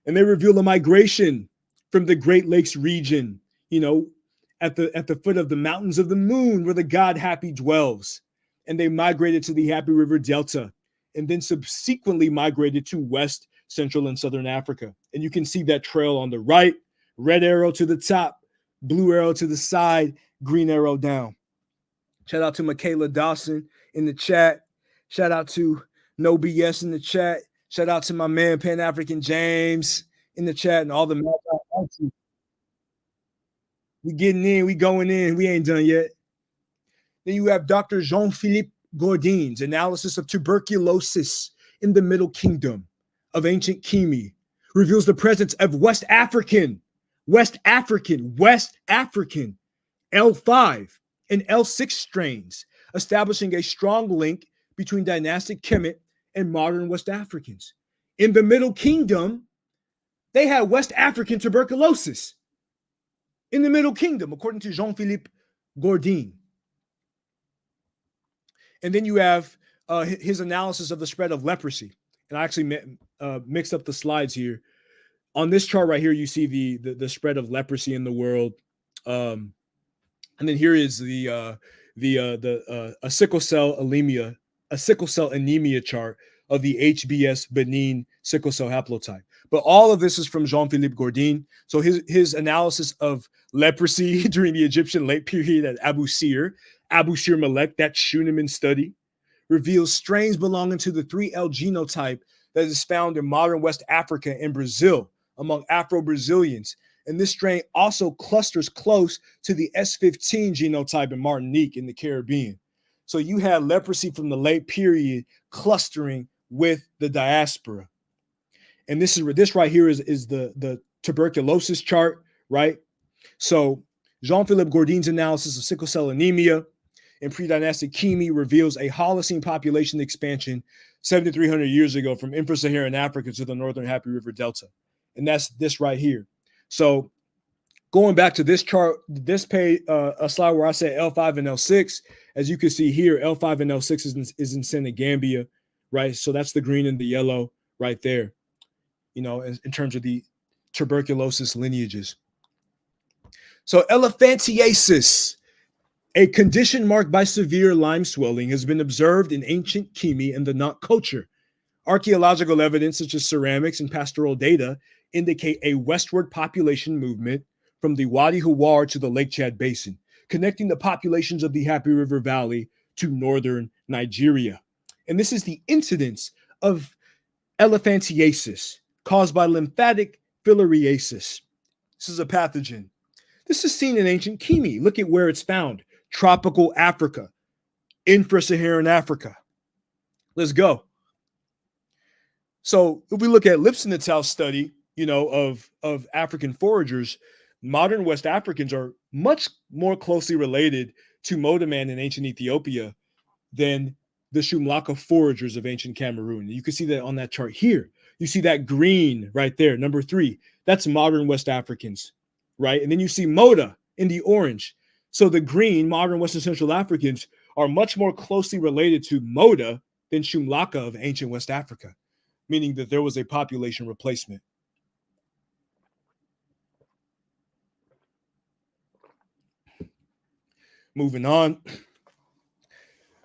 And they reveal a migration from the Great Lakes region, at the foot of the mountains of the moon, where the god Happy dwells. And they migrated to the Happy River Delta, and then subsequently migrated to West, Central, and Southern Africa. And you can see that trail on the right, red arrow to the top, blue arrow to the side, green arrow down. Shout out to Michaela Dawson in the chat. Shout out to No BS in the chat. Shout out to my man Pan-African James in the chat, and all the we getting in, we going in, we ain't done yet. Then you have Dr. Jean-Philippe Gourdin's analysis of tuberculosis in the Middle Kingdom of ancient Kemet, reveals the presence of West African L5 and L6 strains, establishing a strong link between dynastic Kemet and modern West Africans. In the Middle Kingdom, they had West African tuberculosis. in the Middle Kingdom, according to Jean-Philippe Gourdin. And then you have his analysis of the spread of leprosy. And I actually mixed up the slides here. On this chart right here, you see the spread of leprosy in the world. And then here is a sickle cell anemia chart of the HBS Benin sickle cell haplotype. But all of this is from Jean-Philippe Gourdin. So his analysis of leprosy during the Egyptian late period at Abu Sir Malek, that Schunemann study, reveals strains belonging to the 3L genotype that is found in modern West Africa and Brazil among Afro-Brazilians. And this strain also clusters close to the S15 genotype in Martinique in the Caribbean. So you had leprosy from the late period clustering with the diaspora. And this right here is the tuberculosis chart, right? So Jean-Philippe Gourdin's analysis of sickle cell anemia and pre-dynastic Kemet reveals a Holocene population expansion 7,300 years ago from infra-Saharan Africa to the northern Happy River Delta. And that's this right here. So going back to this chart, this page, a slide where I said L5 and L6, as you can see here, L5 and L6 is in Senegambia, right? So that's the green and the yellow right there, you know, in terms of the tuberculosis lineages. So elephantiasis, a condition marked by severe lime swelling, has been observed in ancient Kemet and the Nant culture. Archaeological evidence such as ceramics and pastoral data indicate a westward population movement from the Wadi Huwar to the Lake Chad Basin, connecting the populations of the Happy River Valley to northern Nigeria. And this is the incidence of elephantiasis caused by lymphatic filariasis. This is a pathogen. This is seen in ancient Kemet. Look at where it's found. Tropical Africa, infra-Saharan Africa. Let's go. So if we look at Lipson study, you know, of African foragers, modern West Africans are much more closely related to Modaman in ancient Ethiopia than the Shumlaka foragers of ancient Cameroon. You can see that on that chart here. You see that green right there, number 3. That's modern West Africans, right? And then you see Moda in the orange. So the green, modern West and Central Africans, are much more closely related to Moda than Shumlaka of ancient West Africa, meaning that there was a population replacement. Moving on.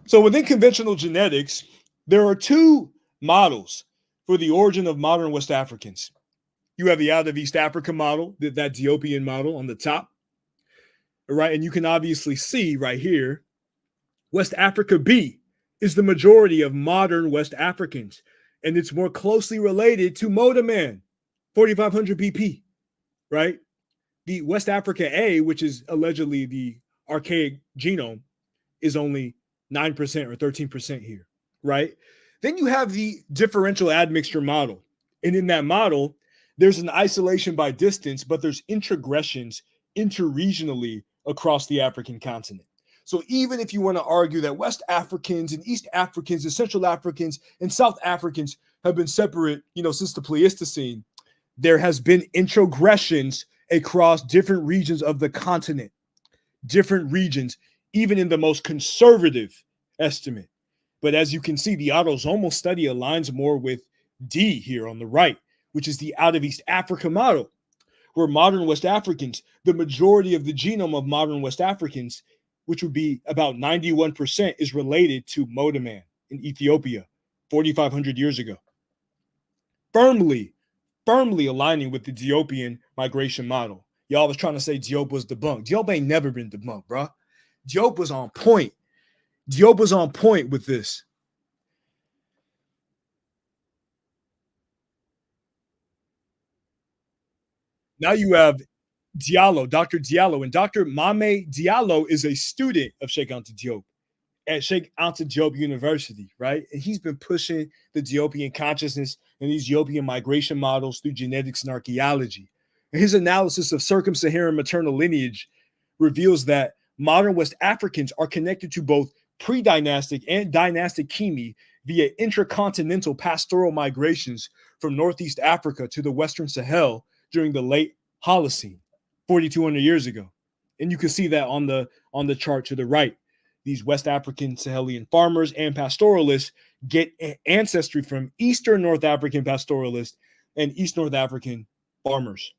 So within conventional genetics, there are 2 models for the origin of modern West Africans. You have the out of East Africa model, that Ethiopian model on the top, right? And you can obviously see right here, West Africa B is the majority of modern West Africans, and it's more closely related to Modaman, 4,500 BP, right? The West Africa A, which is allegedly the archaic genome, is only 9% or 13% here, right? Then you have the differential admixture model. And in that model, there's an isolation by distance, but there's introgressions interregionally across the African continent. So even if you want to argue that West Africans and East Africans and Central Africans and South Africans have been separate, you know, since the Pleistocene, there has been introgressions across different regions of the continent, different regions, even in the most conservative estimate. But as you can see, the autosomal study aligns more with D here on the right, which is the out of East Africa model, where modern West Africans, the majority of the genome of modern West Africans, which would be about 91%, is related to Modaman in Ethiopia 4,500 years ago. Firmly aligning with the Ethiopian migration model. Y'all was trying to say Diop was debunked. Diop ain't never been debunked, bro. Diop was on point. Diop was on point with this. Now you have Diallo, Dr. Diallo, and Dr. Mame Diallo is a student of Sheikh Anta Diop at Sheikh Anta Diop University, right? And he's been pushing the Diopian consciousness and these Ethiopian migration models through genetics and archaeology. And his analysis of circum-Saharan maternal lineage reveals that modern West Africans are connected to both pre-dynastic and dynastic Kemet via intracontinental pastoral migrations from Northeast Africa to the Western Sahel during the late Holocene. 4,200 years ago. And you can see that on the chart to the right. These West African Sahelian farmers and pastoralists get ancestry from Eastern North African pastoralists and East North African farmers.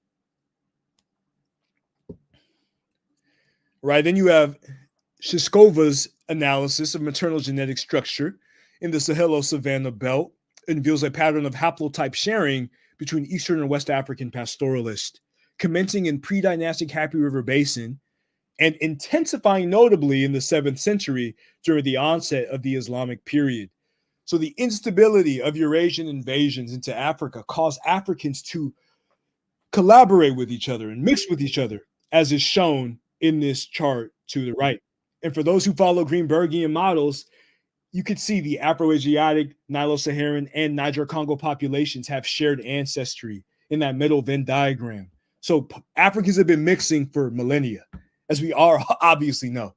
Right? Then you have Shiskova's analysis of maternal genetic structure in the Sahelo-Savannah belt and reveals a pattern of haplotype sharing between Eastern and West African pastoralists, commencing in pre-dynastic Happy River Basin and intensifying notably in the 7th century during the onset of the Islamic period. So the instability of Eurasian invasions into Africa caused Africans to collaborate with each other and mix with each other, as is shown in this chart to the right. And for those who follow Greenbergian models, you could see the Afro-Asiatic, Nilo-Saharan, and Niger-Congo populations have shared ancestry in that middle Venn diagram. So Africans have been mixing for millennia, as we all obviously know.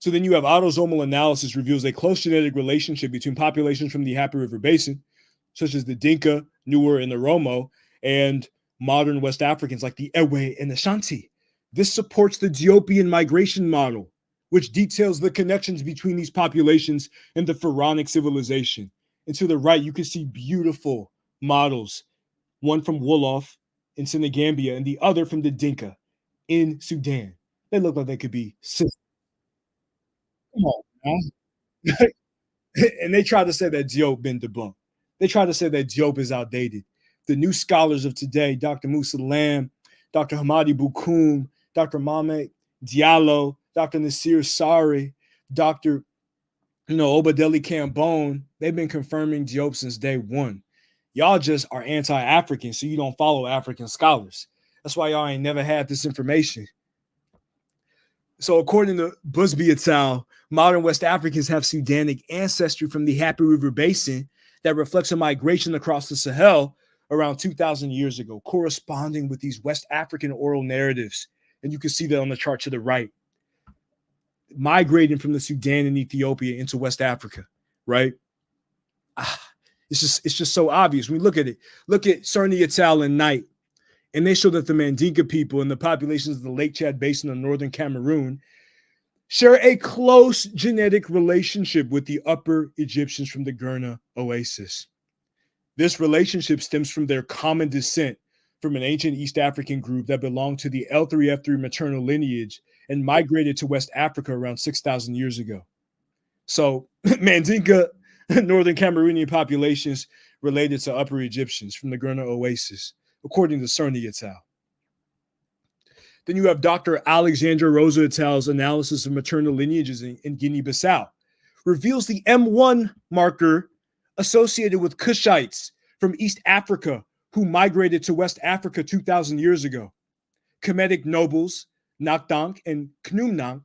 So then you have autosomal analysis reveals a close genetic relationship between populations from the Happy River Basin, such as the Dinka, Nuer, and the Romo, and modern West Africans like the Ewe and the Shanti. This supports the Ethiopian migration model, which details the connections between these populations and the pharaonic civilization. And to the right, you can see beautiful models, one from Wolof in Senegambia and the other from the Dinka in Sudan. They look like they could be sisters. Come on, man. And they try to say that Diop been debunked. They try to say that Diop is outdated. The new scholars of today, Dr. Musa Lam, Dr. Hamadi Bukoum, Dr. Mohamed Diallo, Dr. Nasir Sari, Dr. Obadeli Cambone, they've been confirming Diop since day one. Y'all just are anti-African, so you don't follow African scholars. That's why y'all ain't never had this information. So according to Busby et al., modern West Africans have Sudanic ancestry from the Happy River Basin that reflects a migration across the Sahel around 2,000 years ago, corresponding with these West African oral narratives. And you can see that on the chart to the right. Migrating from the Sudan and Ethiopia into West Africa, right? It's just so obvious. When we look at it, look at Cerny et al. And Knight, and they show that the Mandinka people and the populations of the Lake Chad Basin of northern Cameroon share a close genetic relationship with the Upper Egyptians from the Gurna Oasis. This relationship stems from their common descent from an ancient East African group that belonged to the L3F3 maternal lineage and migrated to West Africa around 6,000 years ago. So Mandinka, northern Cameroonian populations related to Upper Egyptians from the Gurna Oasis, according to Cerny et al. Then you have Dr. Alexandra Rosa et al.'s analysis of maternal lineages in Guinea-Bissau, reveals the M1 marker associated with Kushites from East Africa who migrated to West Africa 2,000 years ago. Kemetic nobles, Nakdank and Knumnank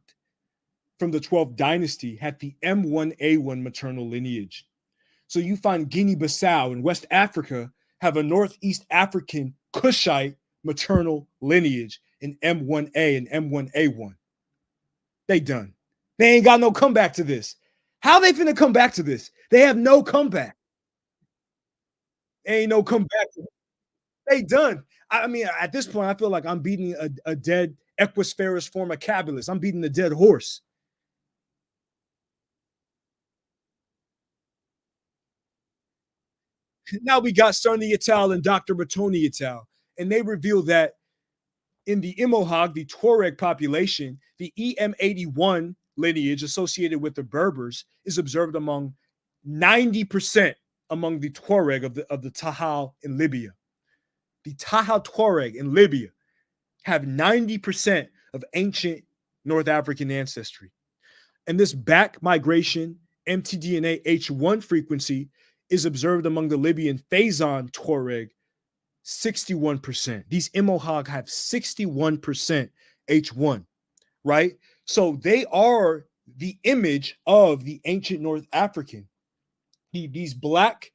from the 12th dynasty had the M1A1 maternal lineage. So you find Guinea-Bissau in West Africa have a Northeast African Kushite maternal lineage in M1A and M1A1. They done. They ain't got no comeback to this. How they finna come back to this? They have no comeback. Ain't no comeback. They done. I mean, at this point, I feel like I'm beating a dead Equus formicabilis. I'm beating a dead horse. Now we got Cerny et al. And Dr. Bertoni et al. And they reveal that in the Imohag, the Tuareg population, the EM81 lineage associated with the Berbers is observed among 90% among the Tuareg of the Tahal in Libya. The Tahal Tuareg in Libya have 90% of ancient North African ancestry. And this back migration mtDNA H1 frequency is observed among the Libyan Faison Tuareg, 61%. These Imohag have 61% H1, right? So they are the image of the ancient North African. These black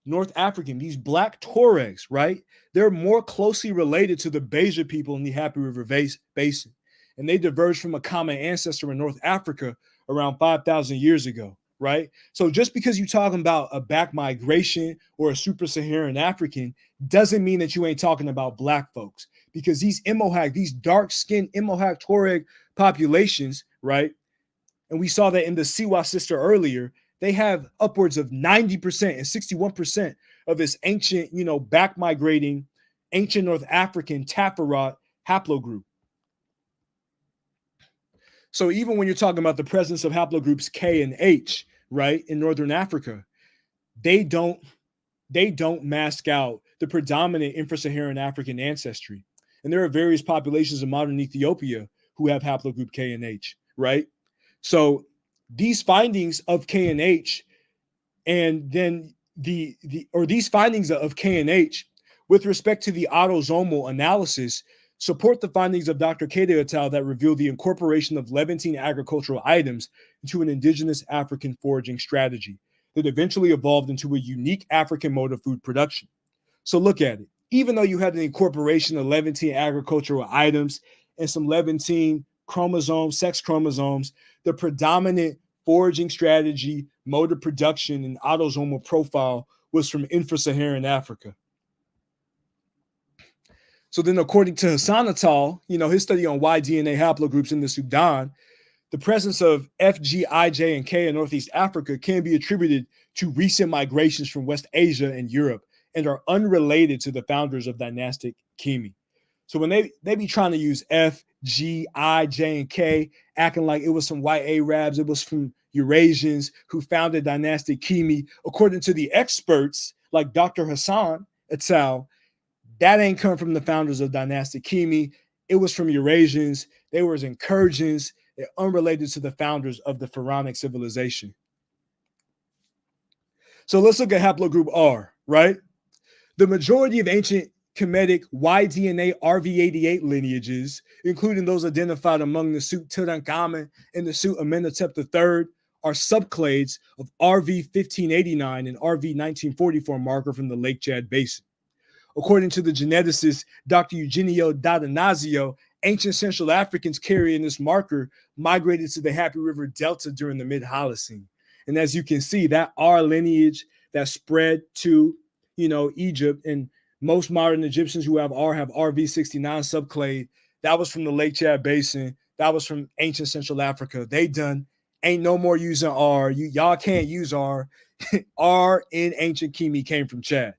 North African, these black Tuaregs, right? They're more closely related to the Beja people in the Happy River Basin. And they diverged from a common ancestor in North Africa around 5,000 years ago. right? So just because you're talking about a back migration or a super-Saharan African doesn't mean that you ain't talking about black folks, because these Imohag, these dark-skinned Imohag Tuareg populations, right? And we saw that in the Siwa sister earlier, they have upwards of 90% and 61% of this ancient, back migrating, ancient North African Tafarat haplogroup. So even when you're talking about the presence of haplogroups K and H, right, in Northern Africa, they don't mask out the predominant infra-Saharan African ancestry. And there are various populations of modern Ethiopia who have haplogroup K and H, right? So these findings of K and H, and then these findings of K and H with respect to the autosomal analysis support the findings of Dr. Keita et al. That reveal the incorporation of Levantine agricultural items into an indigenous African foraging strategy that eventually evolved into a unique African mode of food production. So look at it. Even though you had an incorporation of Levantine agricultural items and some Levantine chromosomes, sex chromosomes, the predominant foraging strategy, mode of production, and autosomal profile was from infra-Saharan Africa. So then, according to Hassan et al., his study on Y-DNA haplogroups in the Sudan, the presence of F, G, I, J, and K in Northeast Africa can be attributed to recent migrations from West Asia and Europe and are unrelated to the founders of dynastic Kemet. So when they be trying to use F, G, I, J, and K, acting like it was some white Arabs, it was from Eurasians who founded dynastic Kemet, according to the experts like Dr. Hassan et al., that ain't come from the founders of dynastic Kemet. It was from Eurasians. They were incursions. They're unrelated to the founders of the pharaonic civilization. So let's look at haplogroup R, right? The majority of ancient Kemetic Y-DNA RV88 lineages, including those identified among the suit Tutankhamun and the suit Amenhotep III, are subclades of RV1589 and RV1944 marker from the Lake Chad Basin. According to the geneticist Dr. Eugenio D'Atanasio, ancient Central Africans carrying this marker migrated to the Happy River Delta during the mid-Holocene. And as you can see, that R lineage that spread to, Egypt, and most modern Egyptians who have RV69 subclade. That was from the Lake Chad Basin. That was from ancient Central Africa. They done ain't no more using R. Y'all can't use R. R in ancient Kemet came from Chad.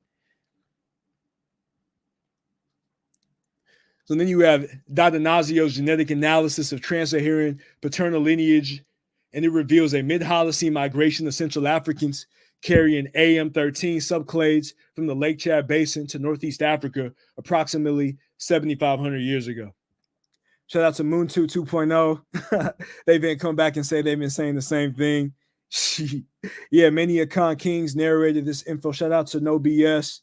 So then you have D'Atanasio's genetic analysis of trans-Saharan paternal lineage, and it reveals a mid-Holocene migration of Central Africans carrying AM13 subclades from the Lake Chad Basin to Northeast Africa approximately 7,500 years ago. Shout out to Moon2 2.0. They've been come back and say they've been saying the same thing. Yeah, many Akan Kings narrated this info. Shout out to No BS.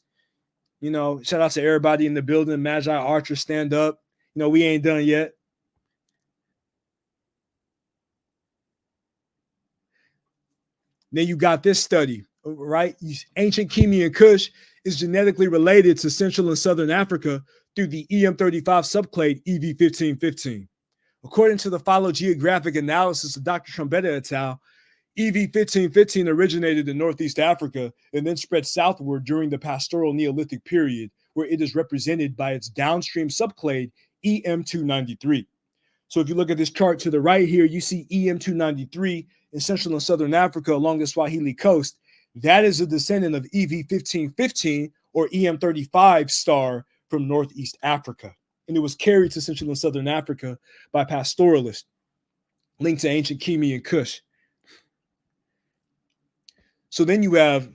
Shout out to everybody in the building. Magi Archer, stand up. We ain't done yet. Then you got this study, right? Ancient Kemet and Kush is genetically related to Central and Southern Africa through the EM35 subclade EV1515. According to the phylogeographic analysis of Dr. Trombetta et al., EV1515 originated in Northeast Africa and then spread southward during the Pastoral Neolithic period, where it is represented by its downstream subclade EM293. So if you look at this chart to the right here, you see EM293 in Central and Southern Africa along the Swahili coast. That is a descendant of EV1515 or EM35 star from Northeast Africa. And it was carried to Central and Southern Africa by pastoralists linked to ancient Kemet and Kush. So then you have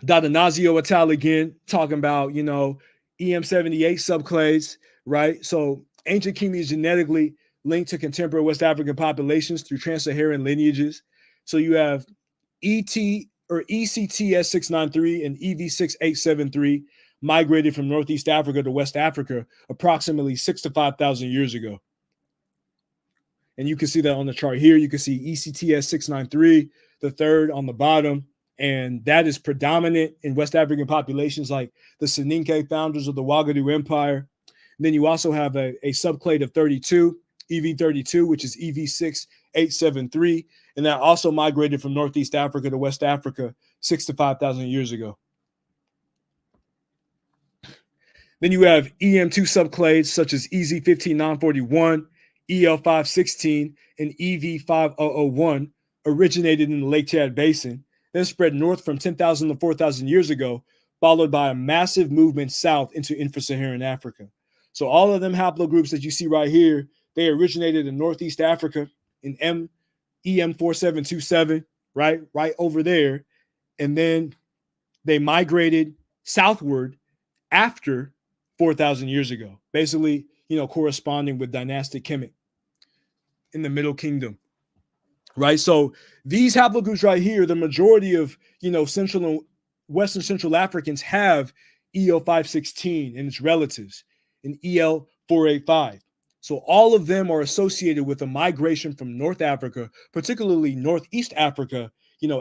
D'Atanasio et al. Again talking about, EM78 subclades, right? So ancient Kemet is genetically linked to contemporary West African populations through trans-Saharan lineages. So you have ET or ECTS693 and EV6873 migrated from Northeast Africa to West Africa approximately 6,000 to 5,000 years ago. And you can see that on the chart here. You can see ECTS693, the third on the bottom, and that is predominant in West African populations like the Soninke founders of the Ouagadougou Empire. And then you also have a subclade of 32 EV32, which is EV6873, and that also migrated from Northeast Africa to West Africa 6 to 5,000 years ago. Then you have EM2 subclades such as EZ15941, EL516, and EV5001 originated in the Lake Chad Basin, then spread north from 10,000 to 4,000 years ago, followed by a massive movement south into infra-Saharan Africa. So all of them haplogroups that you see right here, they originated in Northeast Africa in EM4727, right over there, and then they migrated southward after 4,000 years ago, basically, corresponding with dynastic Kemet in the Middle Kingdom, right? So these haplogroups right here, the majority of, Central and Western Central Africans have EL516 and its relatives and EL485. So all of them are associated with a migration from North Africa, particularly Northeast Africa,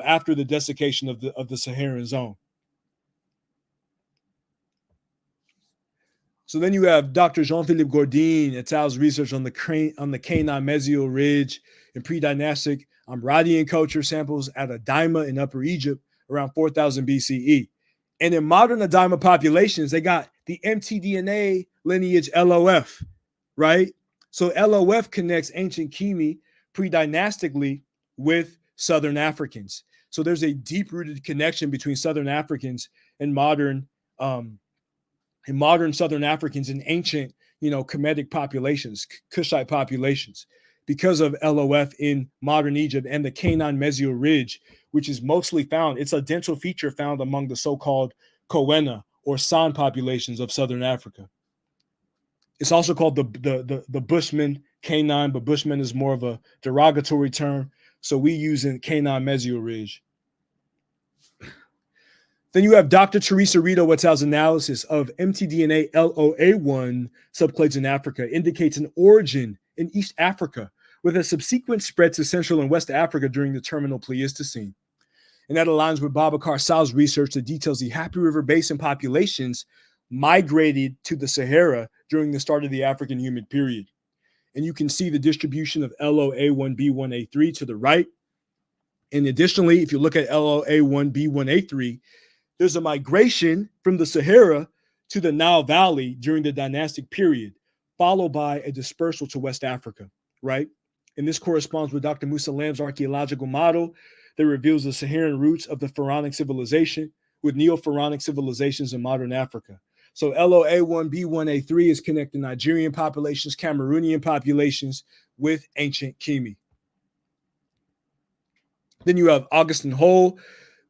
after the desiccation of the Saharan zone. So then you have Dr. Jean-Philippe Gourdin et al.'s research on the canine mesial ridge and pre-dynastic Amradian culture samples at Adima in Upper Egypt around 4000 BCE. And in modern Adima populations, they got the mtDNA lineage LOF, right? So LOF connects ancient Kemet pre-dynastically with Southern Africans. So there's a deep-rooted connection between Southern Africans and modern Southern Africans in ancient, Kemetic populations, Kushite populations, because of LOF in modern Egypt and the canine mesial ridge, which is mostly found. It's a dental feature found among the so-called Kowena or San populations of Southern Africa. It's also called the Bushman canine, but Bushman is more of a derogatory term. So we use in canine mesial ridge. Then you have Dr. Teresa Rito et al.'s analysis of mtDNA LOA1 subclades in Africa indicates an origin in East Africa with a subsequent spread to Central and West Africa during the terminal Pleistocene. And that aligns with Babacar Sal's research that details the Happy River Basin populations migrated to the Sahara during the start of the African humid period. And you can see the distribution of LOA1B1A3 to the right. And additionally, if you look at LOA1B1A3, there's a migration from the Sahara to the Nile Valley during the dynastic period, followed by a dispersal to West Africa, right? And this corresponds with Dr. Musa Lamb's archaeological model that reveals the Saharan roots of the Pharaonic civilization with Neo-Pharaonic civilizations in modern Africa. So LOA1B1A3 is connecting Nigerian populations, Cameroonian populations with ancient Kemet. Then you have Augustin Hole,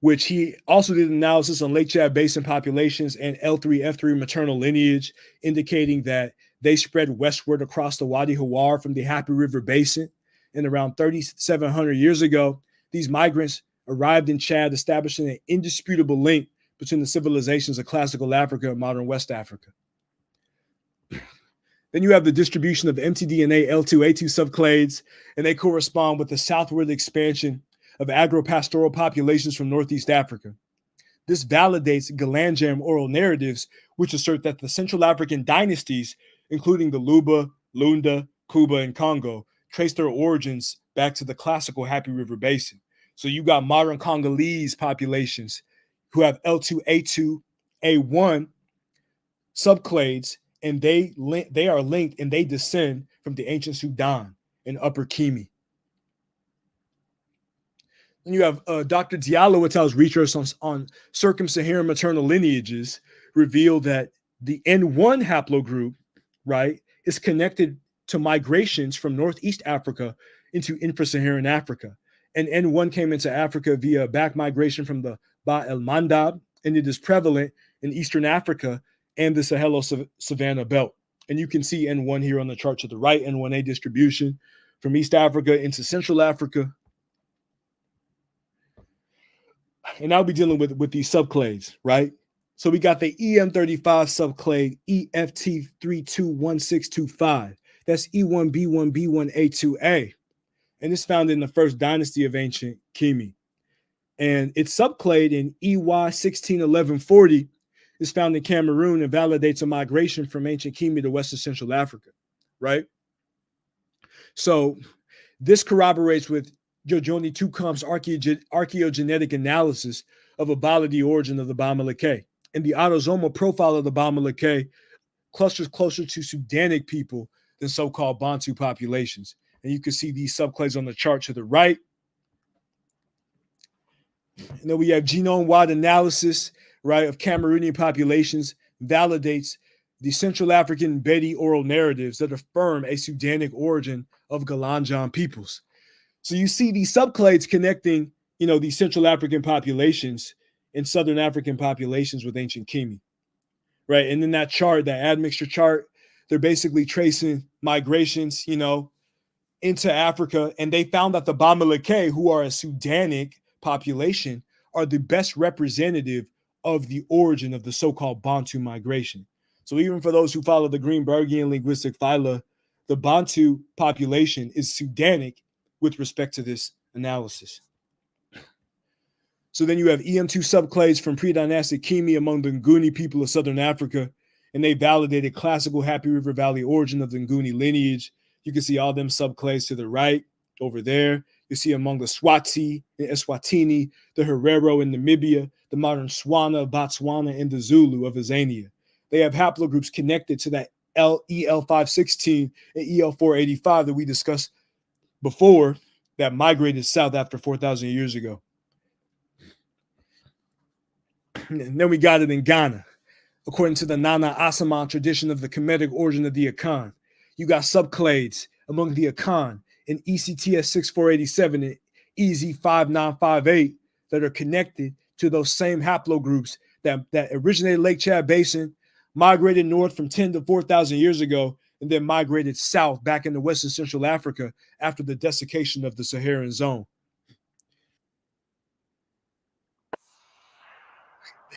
which he also did analysis on Lake Chad Basin populations and L3F3 maternal lineage, indicating that they spread westward across the Wadi Hawar from the Happy River Basin. And around 3,700 years ago, these migrants arrived in Chad, establishing an indisputable link between the civilizations of classical Africa and modern West Africa. Then you have the distribution of mtDNA L2A2 subclades, and they correspond with the southward expansion of agro-pastoral populations from Northeast Africa. This validates Galanjam oral narratives, which assert that the Central African dynasties, including the Luba, Lunda, Kuba, and Congo, trace their origins back to the classical Happy River Basin. So you got modern Congolese populations who have L2A2A1 subclades, and they are linked and they descend from the ancient Sudan and Upper Kemet. And you have Dr. Diallo et al.'s research on circum-Saharan maternal lineages reveal that the N1 haplogroup, right, is connected to migrations from Northeast Africa into infra-Saharan Africa. And N1 came into Africa via back migration from the Ba el Mandab, and it is prevalent in Eastern Africa and the Sahelo-Savannah belt. And you can see N1 here on the chart to the right, N1A distribution from East Africa into Central Africa. And I'll be dealing with these subclades, right? So we got the EM35 subclade EFT321625. That's E1B1B1A2A. And it's found in the first dynasty of ancient Kemet. And its subclade in EY161140 is found in Cameroon and validates a migration from ancient Kemet to Western Central Africa, right? So this corroborates with Jojoni Tukum's archaeogenetic analysis of a biology origin of the Bamileke. And the autosomal profile of the Bamileke clusters closer to Sudanic people than so-called Bantu populations. And you can see these subclades on the chart to the right. And then we have genome-wide analysis, right, of Cameroonian populations validates the Central African Bedi oral narratives that affirm a Sudanic origin of Galanjan peoples. So you see these subclades connecting, these Central African populations and Southern African populations with ancient Kimi, right? And in that chart, that admixture chart, they're basically tracing migrations, into Africa, and they found that the Bamileke, who are a Sudanic population, are the best representative of the origin of the so-called Bantu migration. So even for those who follow the Greenbergian linguistic phyla, the Bantu population is Sudanic with respect to this analysis. So then you have EM2 subclades from pre-dynastic Kimi among the Nguni people of Southern Africa, and they validated classical Happy River Valley origin of the Nguni lineage. You can see all them subclades to the right over there. You see among the Swati and Eswatini, the Herero in Namibia, the modern Swana of Botswana, and the Zulu of Azania. They have haplogroups connected to that EL516 and EL485 that we discussed before that migrated south after 4,000 years ago. And then we got it in Ghana. According to the Nana Asaman tradition of the Kemetic origin of the Akan, you got subclades among the Akan in ECTS 6487 and EZ5958 that are connected to those same haplogroups that originated Lake Chad Basin, migrated north from 10 to 4,000 years ago, and then migrated south back into Western Central Africa after the desiccation of the Saharan zone.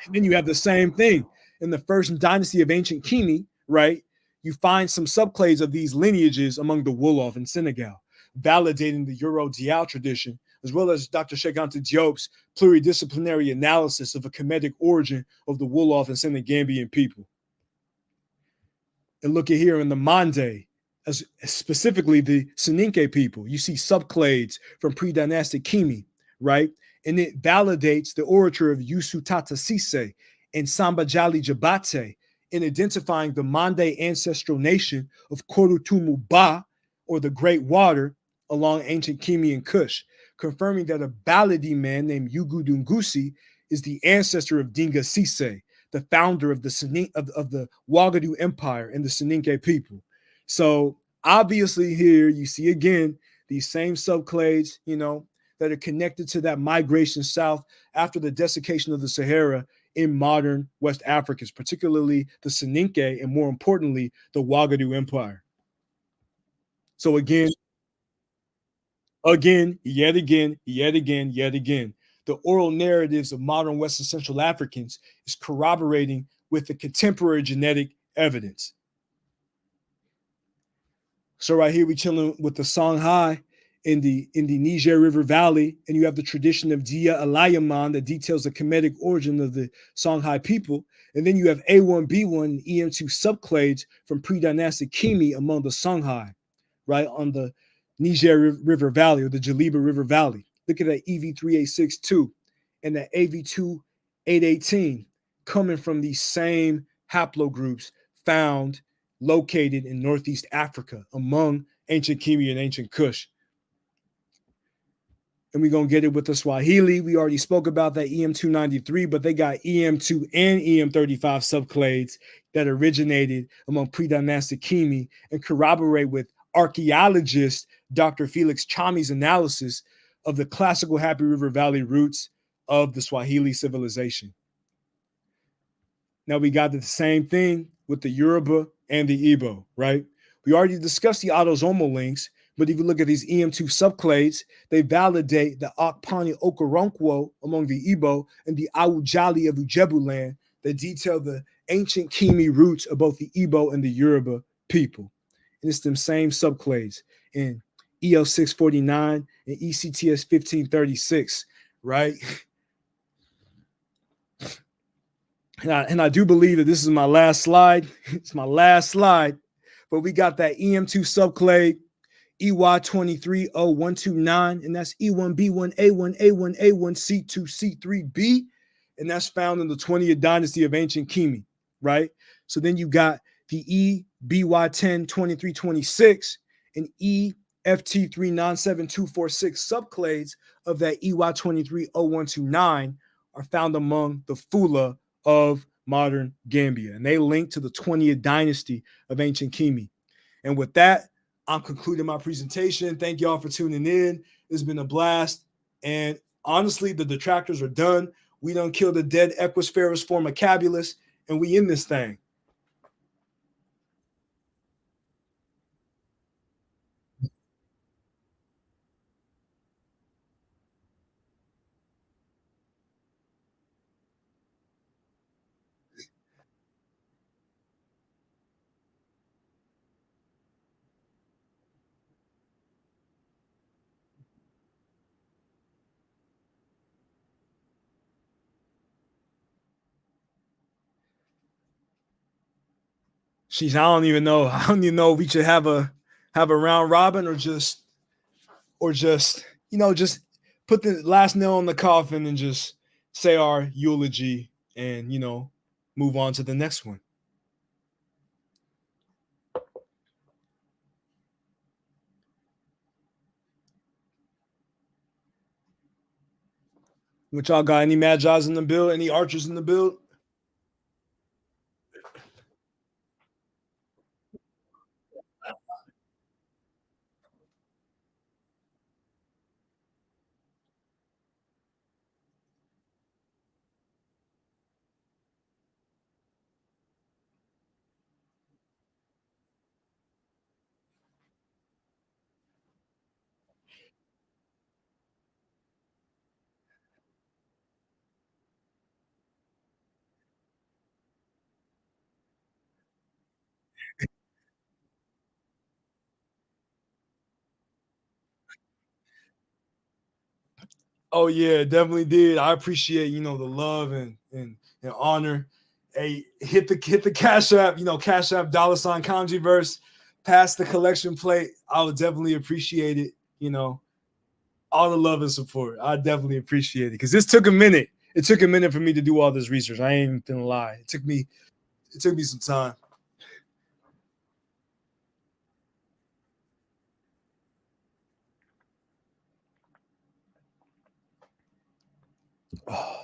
And then you have the same thing in the first dynasty of ancient Kimi, right? You find some subclades of these lineages among the Wolof in Senegal, validating the Euro-Diao tradition, as well as Dr. Cheikh Anta Diop's pluridisciplinary analysis of a Kemetic origin of the Wolof and Senegambian people. And look at here in the Mande, as specifically the Soninke people, you see subclades from pre-dynastic Kimi, right? And it validates the orature of Yusu Tata Sise and Samba Jali Jabate in identifying the Mande ancestral nation of Korutumu Ba, or the Great Water, along ancient Kimi and Kush, confirming that a Baladi man named Yugu Dungusi is the ancestor of Dinga Sise, the founder of the Ouagadougou Empire and the Soninke people. So obviously here you see again these same subclades, that are connected to that migration south after the desiccation of the Sahara in modern West Africa, particularly the Soninke and more importantly, the Ouagadougou Empire. So again, yet again, the oral narratives of modern Western Central Africans is corroborating with the contemporary genetic evidence. So right here, we're chilling with the Songhai in the Niger River Valley, and you have the tradition of Dia Alayaman that details the Kemetic origin of the Songhai people. And then you have A1B1 and EM2 subclades from pre-dynastic Kimi among the Songhai, right, on the Niger River Valley or the Jaliba River Valley. Look at that EV3862 and that AV2818 coming from these same haplogroups found located in Northeast Africa among ancient Kimi and ancient Kush. And we're going to get it with the Swahili. We already spoke about that EM293, but they got EM2 and EM35 subclades that originated among pre-dynastic Kimi and corroborate with archaeologist Dr. Felix Chami's analysis of the classical Happy River Valley roots of the Swahili civilization. Now we got the same thing with the Yoruba and the Igbo, right? We already discussed the autosomal links, but if you look at these EM2 subclades, they validate the Akpani Okoronkwo among the Igbo and the Awujali of Ujebuland that detail the ancient Kimi roots of both the Igbo and the Yoruba people. And it's them same subclades in EL649 and ECTS 1536, right? And I do believe that this is my last slide. It's my last slide, but we got that EM2 subclade, EY2300129, and that's E1B1A1A1A1C2C3B, and that's found in the 20th dynasty of ancient Kemet, right? So then you got the EBY102326 and EFT397246 subclades of that EY230129 are found among the Fula of modern Gambia, and they link to the 20th dynasty of ancient Kemet. And with that, I'm concluding my presentation. Thank y'all for tuning in. It's been a blast. And honestly, the detractors are done. We done killed the dead Equus formicabulus, and we in this thing. Sheesh, I don't even know. I don't even know if we should have a round robin or just just put the last nail in the coffin and just say our eulogy and move on to the next one. Which y'all got any magi's in the build? Any archers in the build? Oh yeah, definitely did. I appreciate the love and honor. Hey, hit the Cash App, Cash App $ Kanjiverse, pass the collection plate. I would definitely appreciate it. All the love and support. I definitely appreciate it because this took a minute. It took a minute for me to do all this research. I ain't even gonna lie. It took me some time. Oh,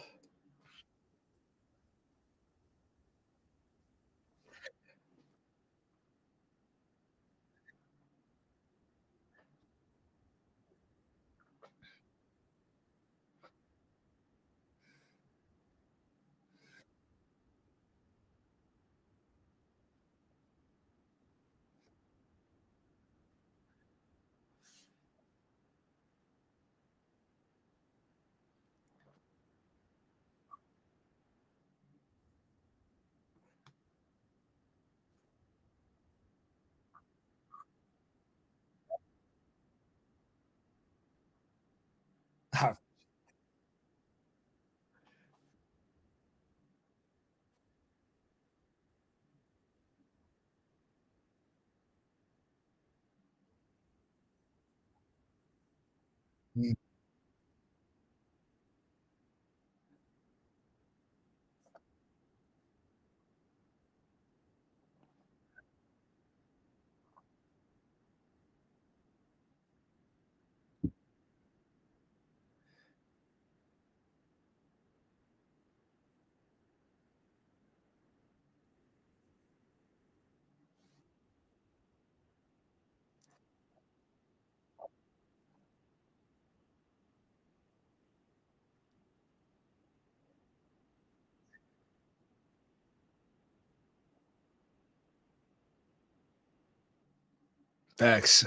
Facts.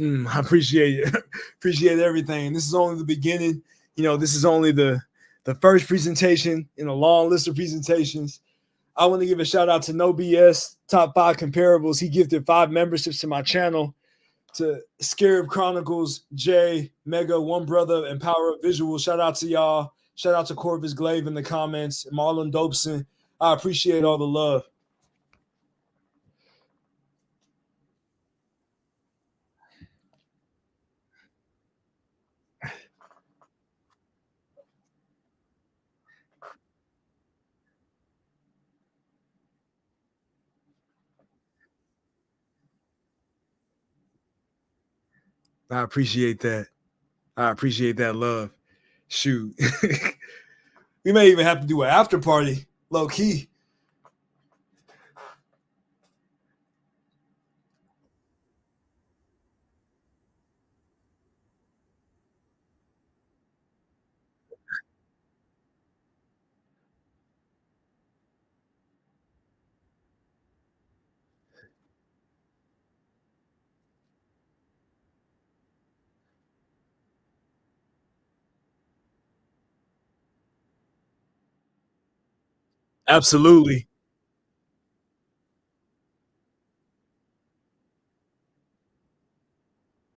I appreciate it. Appreciate everything. This is only the beginning. This is only the first presentation in a long list of presentations. I want to give a shout out to No BS Top 5 Comparables. He gifted 5 memberships to my channel, to Scarab Chronicles, Jay, Mega, One Brother, and Power of Visual. Shout out to y'all. Shout out to Corvus Glaive in the comments, Marlon Dopeson. I appreciate all the love. I appreciate that. I appreciate that love. Shoot. We may even have to do an after party, low key. Absolutely.